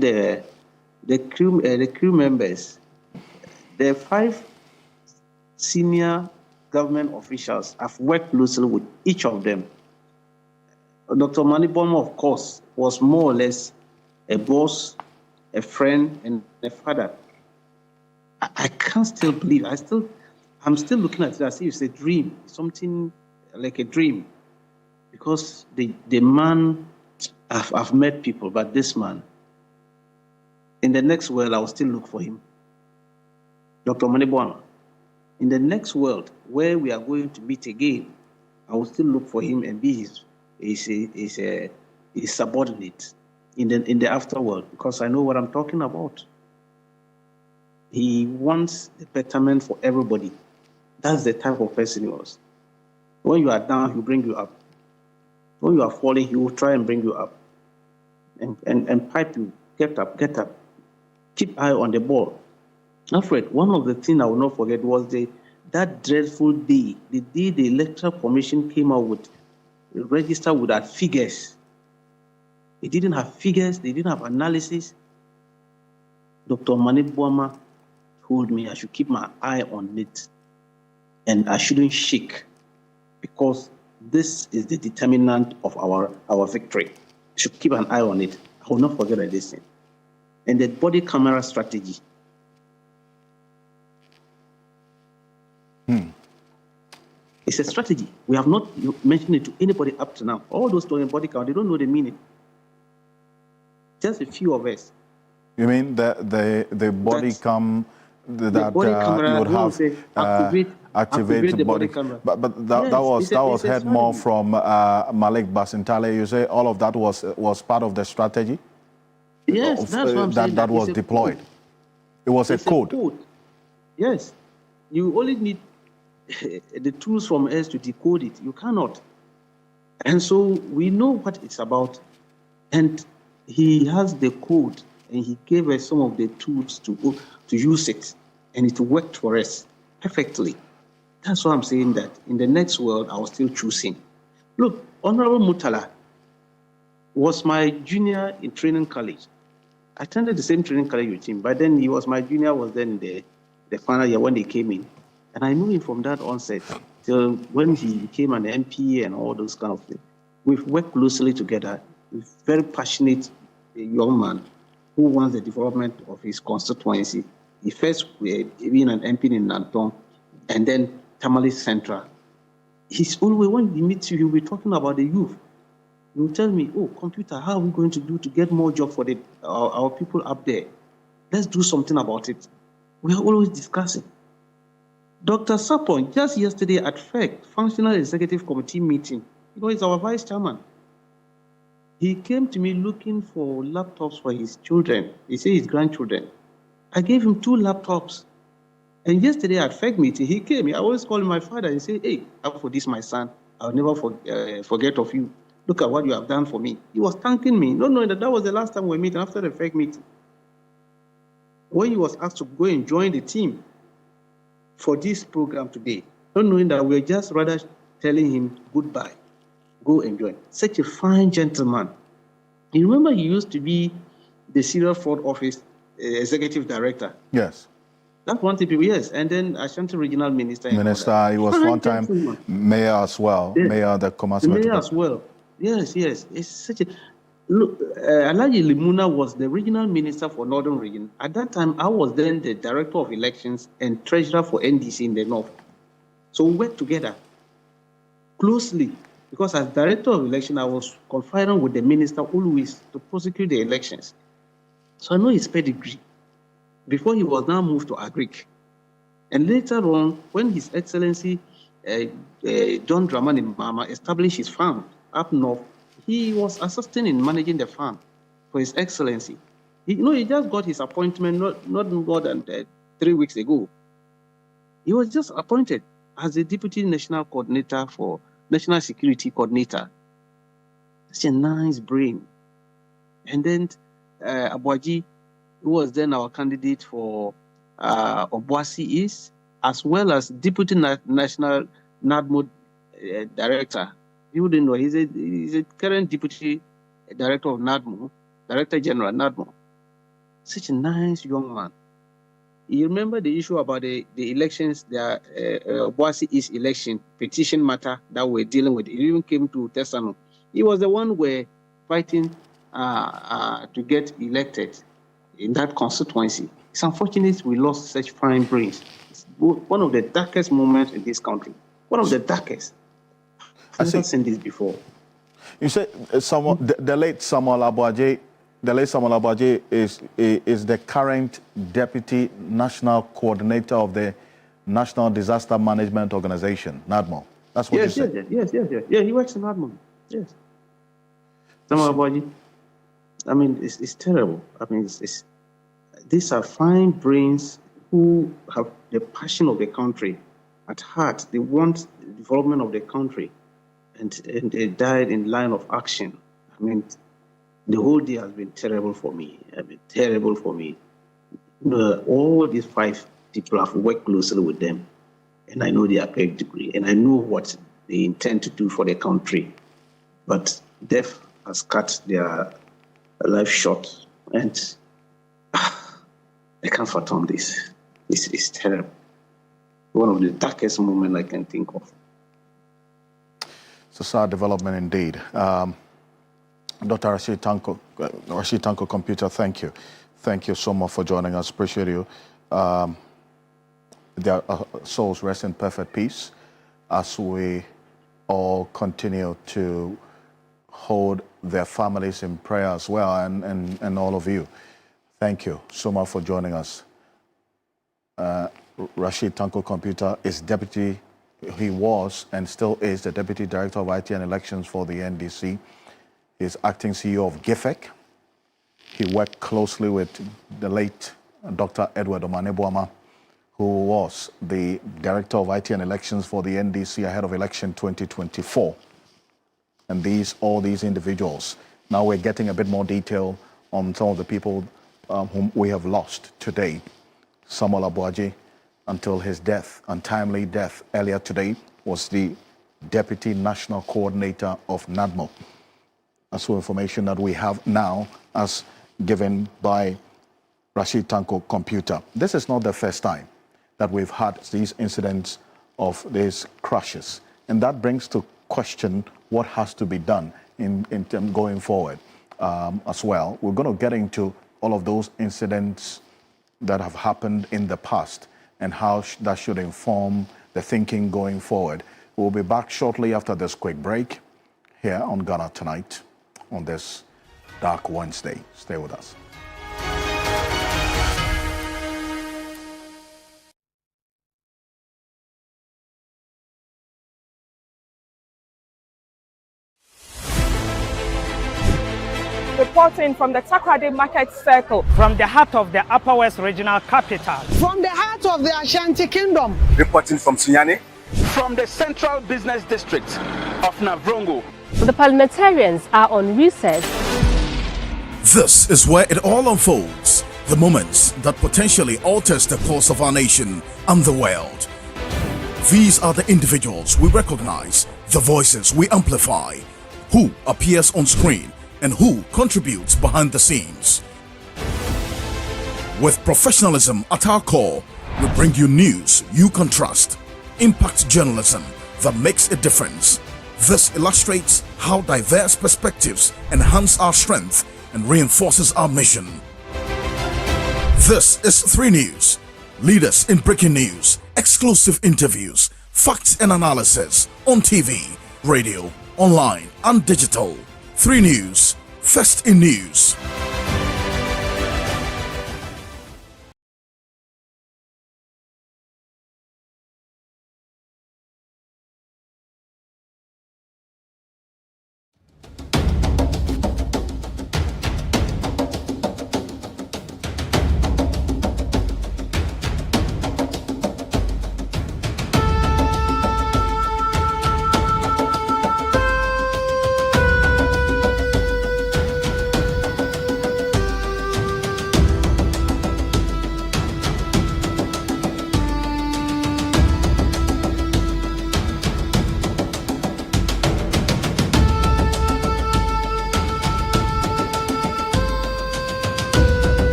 the crew members, the 5 senior government officials, have worked closely with each of them. Dr. Omaneboama, of course, was more or less a boss, a friend, and a father. I can't still believe. I'm still looking at it as if it's a dream, something like a dream, because the man, I've met people, but this man, in the next world, I will still look for him. Dr. Omaneboama, in the next world where we are going to meet again, I will still look for him and be his subordinate in the afterworld, because I know what I'm talking about. He wants the betterment for everybody. That's the type of person he was. When you are down, he'll bring you up. When you are falling, he will try and bring you up and pipe you. Get up, get up. Keep eye on the ball. Alfred, one of the things I will not forget was that dreadful day, the day the Electoral Commission came out with the register without figures. They didn't have figures, they didn't have analysis. Dr. Omaneboama told me I should keep my eye on it and I shouldn't shake, because this is the determinant of our victory. I should keep an eye on it. I will not forget this thing. And the body camera strategy. It's a strategy. We have not mentioned it to anybody up to now. All those doing body camera, they don't know the meaning. Just a few of us. You mean the body cam that body camera, you would have say, activate the body camera. But that was heard more from Malik Basintale. You say all of that was part of the strategy? Yes, that's what I'm saying. That was deployed. It was a code. Yes. You only need the tools from us to decode it. You cannot. And so we know what it's about. And he has the code, and he gave us some of the tools to use it, and it worked for us perfectly. That's why I'm saying that in the next world, I will still choose him. Look, Honorable Murtala was my junior in training college. I attended the same training college with him, but then he was my junior, was then in the final year when they came in. And I knew him from that onset till when he became an MP and all those kind of things. We've worked closely together. He's a very passionate young man who wants the development of his constituency. He first being an MP in Nanton and then Tamale Central. He's always, when he meets you, he'll be talking about the youth. He will tell me, oh, computer, how are we going to do to get more jobs for our people up there? Let's do something about it. We are always discussing. Dr. Sapon, just yesterday at FEC, Functional Executive Committee meeting, he's our vice chairman. He came to me looking for laptops for his children. He said his grandchildren. I gave him 2 laptops. And yesterday at FEG meeting, he came. I always call him my father and say, hey, for this, my son, I'll never forget of you. Look at what you have done for me. He was thanking me, not knowing that was the last time we were meeting after the FEG meeting. When he was asked to go and join the team for this program today, not knowing that we're just rather telling him goodbye, go and join. Such a fine gentleman. You remember he used to be the Serial Fraud Office executive director. Yes. That's one thing, yes. And then Ashanti Regional Minister. He was one time mayor as well, yes. mayor of the Kumasi. The mayor as well. Yes. It's such a... Look, Alaji Limuna was the regional minister for Northern Region. At that time, I was then the director of elections and treasurer for NDC in the North. So we worked together closely because as director of election, I was conferring with the minister always to prosecute the elections. So I know his pedigree before he was now moved to Agric. And later on, when His Excellency John Dramani Mahama established his farm up north, he was assisting in managing the farm for His Excellency. He just got his appointment not more than 3 weeks ago. He was just appointed as the Deputy National Coordinator for National Security Coordinator. Such a nice brain. And then Abuaji, who was then our candidate for Obuasi East, as well as Deputy National NADMO Director. You didn't know, he's a current Deputy Director of NADMO, Director General NADMO. Such a nice young man. You remember the issue about the elections, the Obuasi East election petition matter that we're dealing with. It even came to Tesano. He was the one we're fighting to get elected in that constituency. It's unfortunate we lost such fine brains. It's one of the darkest moments in this country. One of the darkest. I've never seen this before. You said the late Samuel Abuaje. The late Samuel Abuaje is the current Deputy National Coordinator of the National Disaster Management Organization, NADMO. That's what you said. Yes. Yeah, he works in NADMO. Yes. Samuel Abuaje. I mean, it's terrible. I mean, these are fine brains who have the passion of the country at heart. They want the development of the country, and they died in line of action. I mean, the whole day has been terrible for me. All these 5 people have worked closely with them, and I know their degree, and I know what they intend to do for the country. But death has cut their life short, and I can't fathom this. It's terrible. One of the darkest moments I can think of. It's a sad development indeed. Dr. Rashid Tanko Computer, thank you. Thank you so much for joining us. Appreciate you. Their souls rest in perfect peace as we all continue to hold their families in prayer as well, and all of you. Thank you so much for joining us. Rashid Tanko Computer is he was and still is the Deputy Director of IT and Elections for the NDC. He's acting CEO of GIFEC. He worked closely with the late Dr. Edward Omaneboama, who was the Director of IT and Elections for the NDC ahead of election 2024. And all these individuals. Now we're getting a bit more detail on some of the people whom we have lost today. Samuel Abuaje, until his death, untimely death earlier today, was the Deputy National Coordinator of NADMO. That's the information that we have now as given by Rashid Tanko Computer. This is not the first time that we've had these incidents of these crashes. And that brings to question what has to be done in going forward as well. We're going to get into all of those incidents that have happened in the past and how that should inform the thinking going forward. We'll be back shortly after this quick break here on Ghana Tonight on this Dark Wednesday. Stay with us. reporting from the Takoradi Market Circle. From the heart of the Upper West Regional Capital. From the heart of the Ashanti Kingdom. Reporting from Sunyani. From the Central Business District of Navrongo. The parliamentarians are on recess. This is where it all unfolds. The moments that potentially alters the course of our nation and the world. These are the individuals we recognize, the voices we amplify, who appears on screen and who contributes behind the scenes. With professionalism at our core, we bring you news you can trust, impact journalism that makes a difference. This illustrates how diverse perspectives enhance our strength and reinforces our mission. This is 3 News. Leaders in breaking news, exclusive interviews, facts and analysis on TV, radio, online and digital. 3 News, first in news.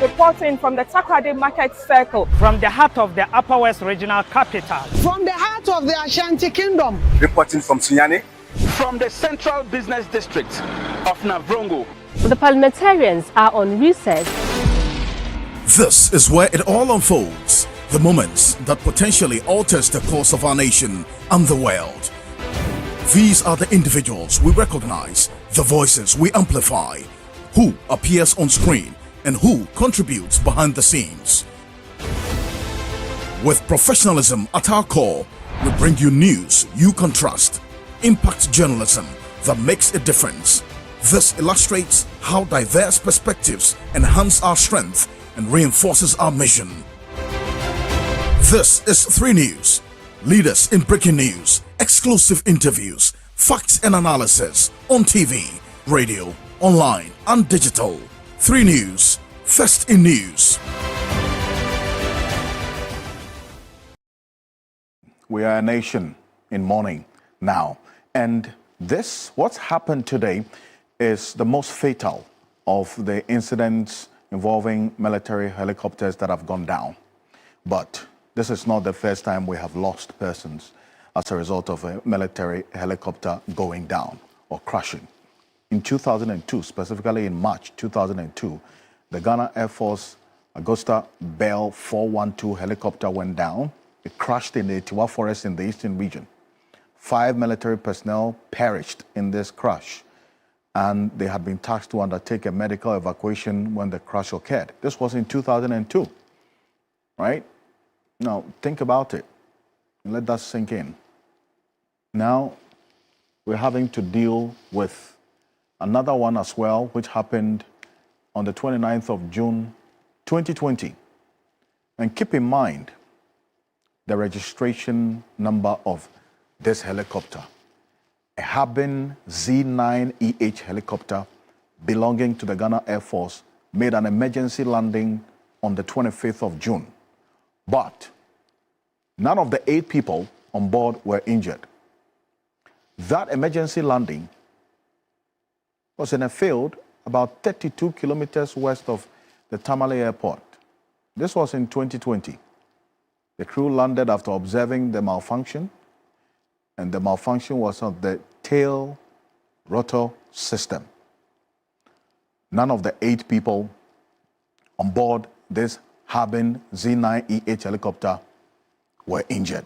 reporting from the Takoradi Market Circle. From the heart of the Upper West Regional Capital. From the heart of the Ashanti Kingdom. Reporting from Sunyani. From the Central Business District of Navrongo. The parliamentarians are on recess. This is where it all unfolds. The moments that potentially alters the course of our nation and the world. These are the individuals we recognize, the voices we amplify, who appears on screen and who contributes behind the scenes. With professionalism at our core, we bring you news you can trust, impact journalism that makes a difference. This illustrates how diverse perspectives enhance our strength and reinforces our mission. This is 3 News. Leaders in breaking news, exclusive interviews, facts and analysis on TV, radio, online and digital. 3 News, first in news. We are a nation in mourning now. And this, what's happened today, is the most fatal of the incidents involving military helicopters that have gone down. But this is not the first time we have lost persons as a result of a military helicopter going down or crashing. In 2002, specifically in March 2002, the Ghana Air Force Augusta Bell 412 helicopter went down. It crashed in the Tiwa Forest in the eastern region. 5 military personnel perished in this crash, and they had been tasked to undertake a medical evacuation when the crash occurred. This was in 2002, right? Now, think about it. Let that sink in. Now, we're having to deal with another one as well, which happened on the 29th of June, 2020. And keep in mind the registration number of this helicopter. A Harbin Z9EH helicopter belonging to the Ghana Air Force made an emergency landing on the 25th of June. But none of the 8 people on board were injured. That emergency landing was in a field about 32 kilometers west of the Tamale Airport. This was in 2020. The crew landed after observing the malfunction, and the malfunction was of the tail rotor system. None of the 8 people on board this Harbin Z9EH helicopter were injured.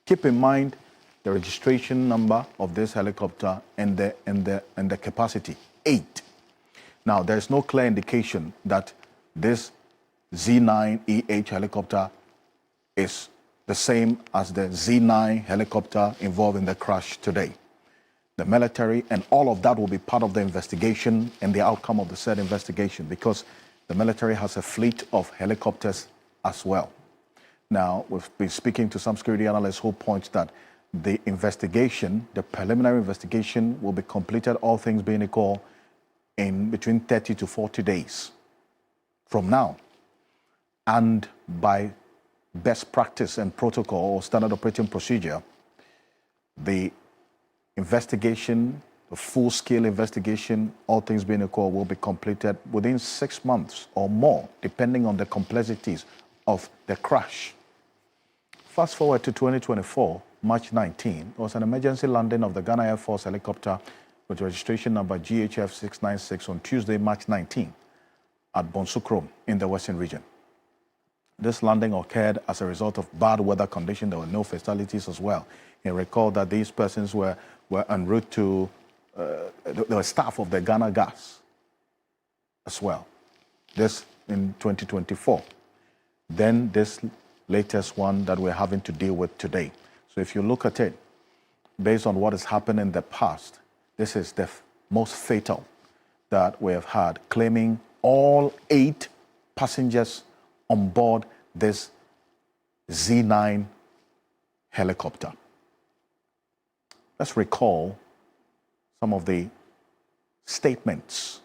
Keep in mind the registration number of this helicopter and the capacity, 8. Now, there's no clear indication that this Z9EH helicopter is the same as the Z9 helicopter involved in the crash today. The military and all of that will be part of the investigation and the outcome of the said investigation, because the military has a fleet of helicopters as well. Now, we've been speaking to some security analysts who point that the investigation, the preliminary investigation, will be completed, all things being equal, in between 30 to 40 days from now. And by best practice and protocol or standard operating procedure, the investigation, the full-scale investigation, all things being equal, will be completed within 6 months or more, depending on the complexities of the crash. Fast forward to 2024, March 19, there was an emergency landing of the Ghana Air Force helicopter with registration number GHF 696 on Tuesday, March 19, at Bonsukrom in the Western region. This landing occurred as a result of bad weather conditions. There were no fatalities as well. And recall that these persons were en route to, they were staff of the Ghana Gas as well. This in 2024. Then this latest one that we're having to deal with today. So if you look at it, based on what has happened in the past, this is the most fatal that we have had, claiming all 8 passengers on board this Z9 helicopter. Let's recall some of the statements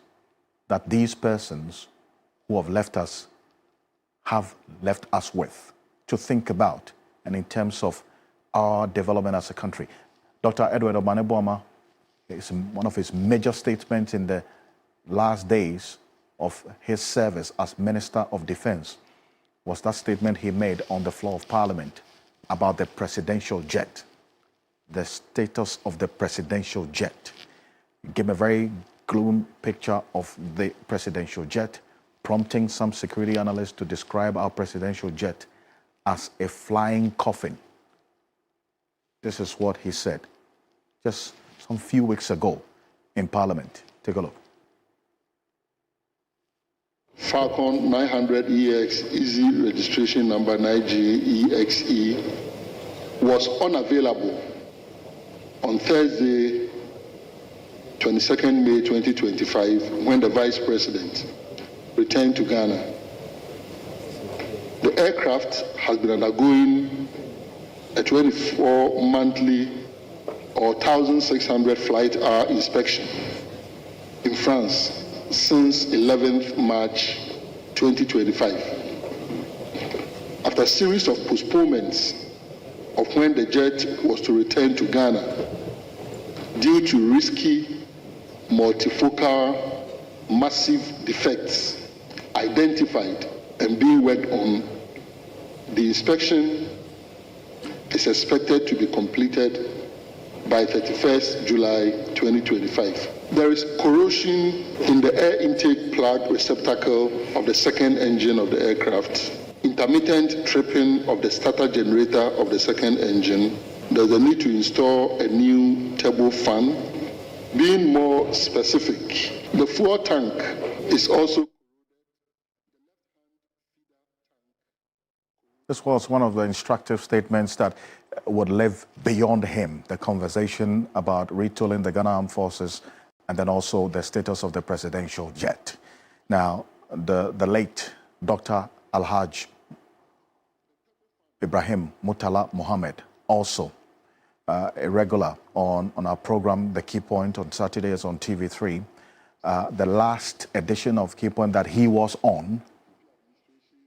that these persons who have left us with to think about, and in terms of our development as a country. Dr. Edward Obaneboma, one of his major statements in the last days of his service as Minister of Defense was that statement he made on the floor of Parliament about the presidential jet, the status of the presidential jet. He gave a very gloom picture of the presidential jet, prompting some security analysts to describe our presidential jet as a flying coffin. This is what he said just some few weeks ago in Parliament. Take a look. Falcon 900 EX Easy registration number 9GEXE was unavailable on Thursday, 22nd May 2025, when the Vice President returned to Ghana. The aircraft has been undergoing a 24-monthly or 1,600 flight hour inspection in France since 11th March 2025. After a series of postponements of when the jet was to return to Ghana due to risky, multifocal, massive defects identified and being worked on, the inspection is expected to be completed by 31st July 2025. There is corrosion in the air intake plug receptacle of the second engine of the aircraft, intermittent tripping of the starter generator of the second engine. There's a need to install a new turbo fan. Being more specific, the fuel tank is also. This was one of the instructive statements that would live beyond him, the conversation about retooling the Ghana Armed Forces and then also the status of the presidential jet. Now, the late Dr. Alhaj Ibrahim Murtala Mohammed, also a regular on our program, The Key Point, on Saturdays on TV3. The last edition of Key Point that he was on,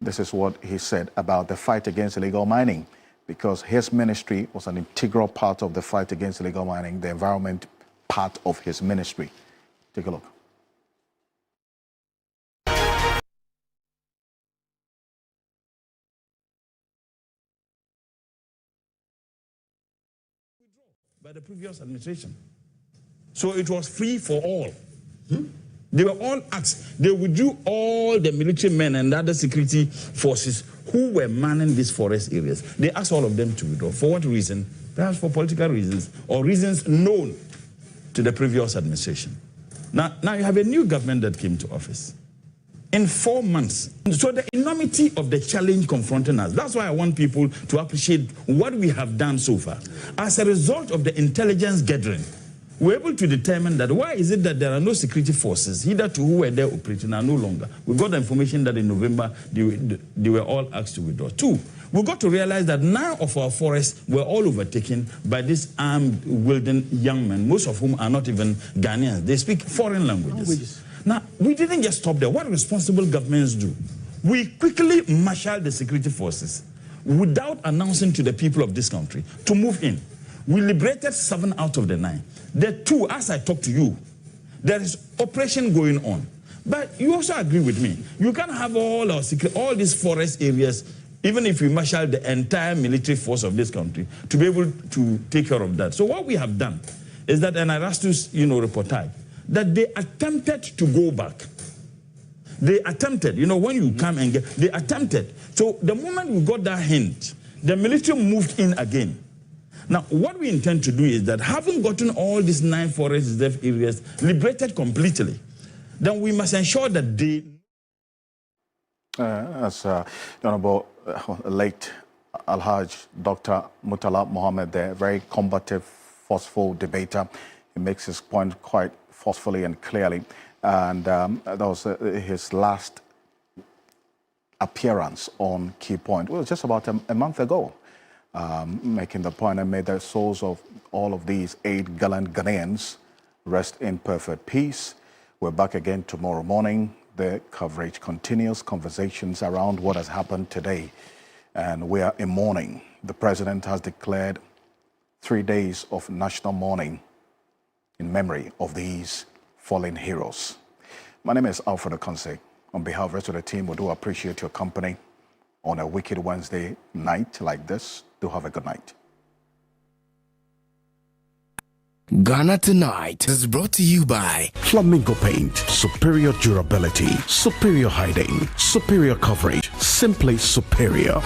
this is what he said about the fight against illegal mining, because his ministry was an integral part of the fight against illegal mining, the environment part of his ministry. Take a look. By the previous administration. So it was free for all. They were all asked. They withdrew all the military men and other security forces who were manning these forest areas. They asked all of them to withdraw. For what reason? Perhaps for political reasons or reasons known to the previous administration. Now you have a new government that came to office in 4 months. So the enormity of the challenge confronting us, that's why I want people to appreciate what we have done so far. As a result of the intelligence gathering, we're able to determine that why is it that there are no security forces, hitherto who were there operating are no longer. We got the information that in November they were all asked to withdraw. 2, we got to realize that 9 of our forests were all overtaken by these armed, wielding young men, most of whom are not even Ghanaians. They speak foreign languages. Now, we didn't just stop there. What responsible governments do? We quickly marshaled the security forces without announcing to the people of this country to move in. We liberated 7 out of the 9. The 2, as I talk to you, there is operation going on. But you also agree with me. You can't have all our all these forest areas, even if we marshal the entire military force of this country, to be able to take care of that. So what we have done is that, and Erastus, reported, that they attempted to go back. They attempted, when you come and they attempted. So the moment we got that hint, the military moved in again. Now, what we intend to do is that having gotten all these 9 forest reserve areas liberated completely, then we must ensure that they... As Honorable late Alhaj Dr. Murtala Mohammed, the very combative, forceful debater, he makes his point quite forcefully and clearly. And that was his last appearance on Key Point. Well, just about a month ago. Making the point, and may the souls of all of these 8 gallant Ghanaians rest in perfect peace. We're back again tomorrow morning. The coverage continues, conversations around what has happened today. And we are in mourning. The president has declared 3 days of national mourning in memory of these fallen heroes. My name is Alfred Ocansey. On behalf of the rest of the team, we do appreciate your company on a wicked Wednesday night like this. Do have a good night. Ghana Tonight is brought to you by Flamingo Paint. Superior durability, superior hiding, superior coverage, simply superior.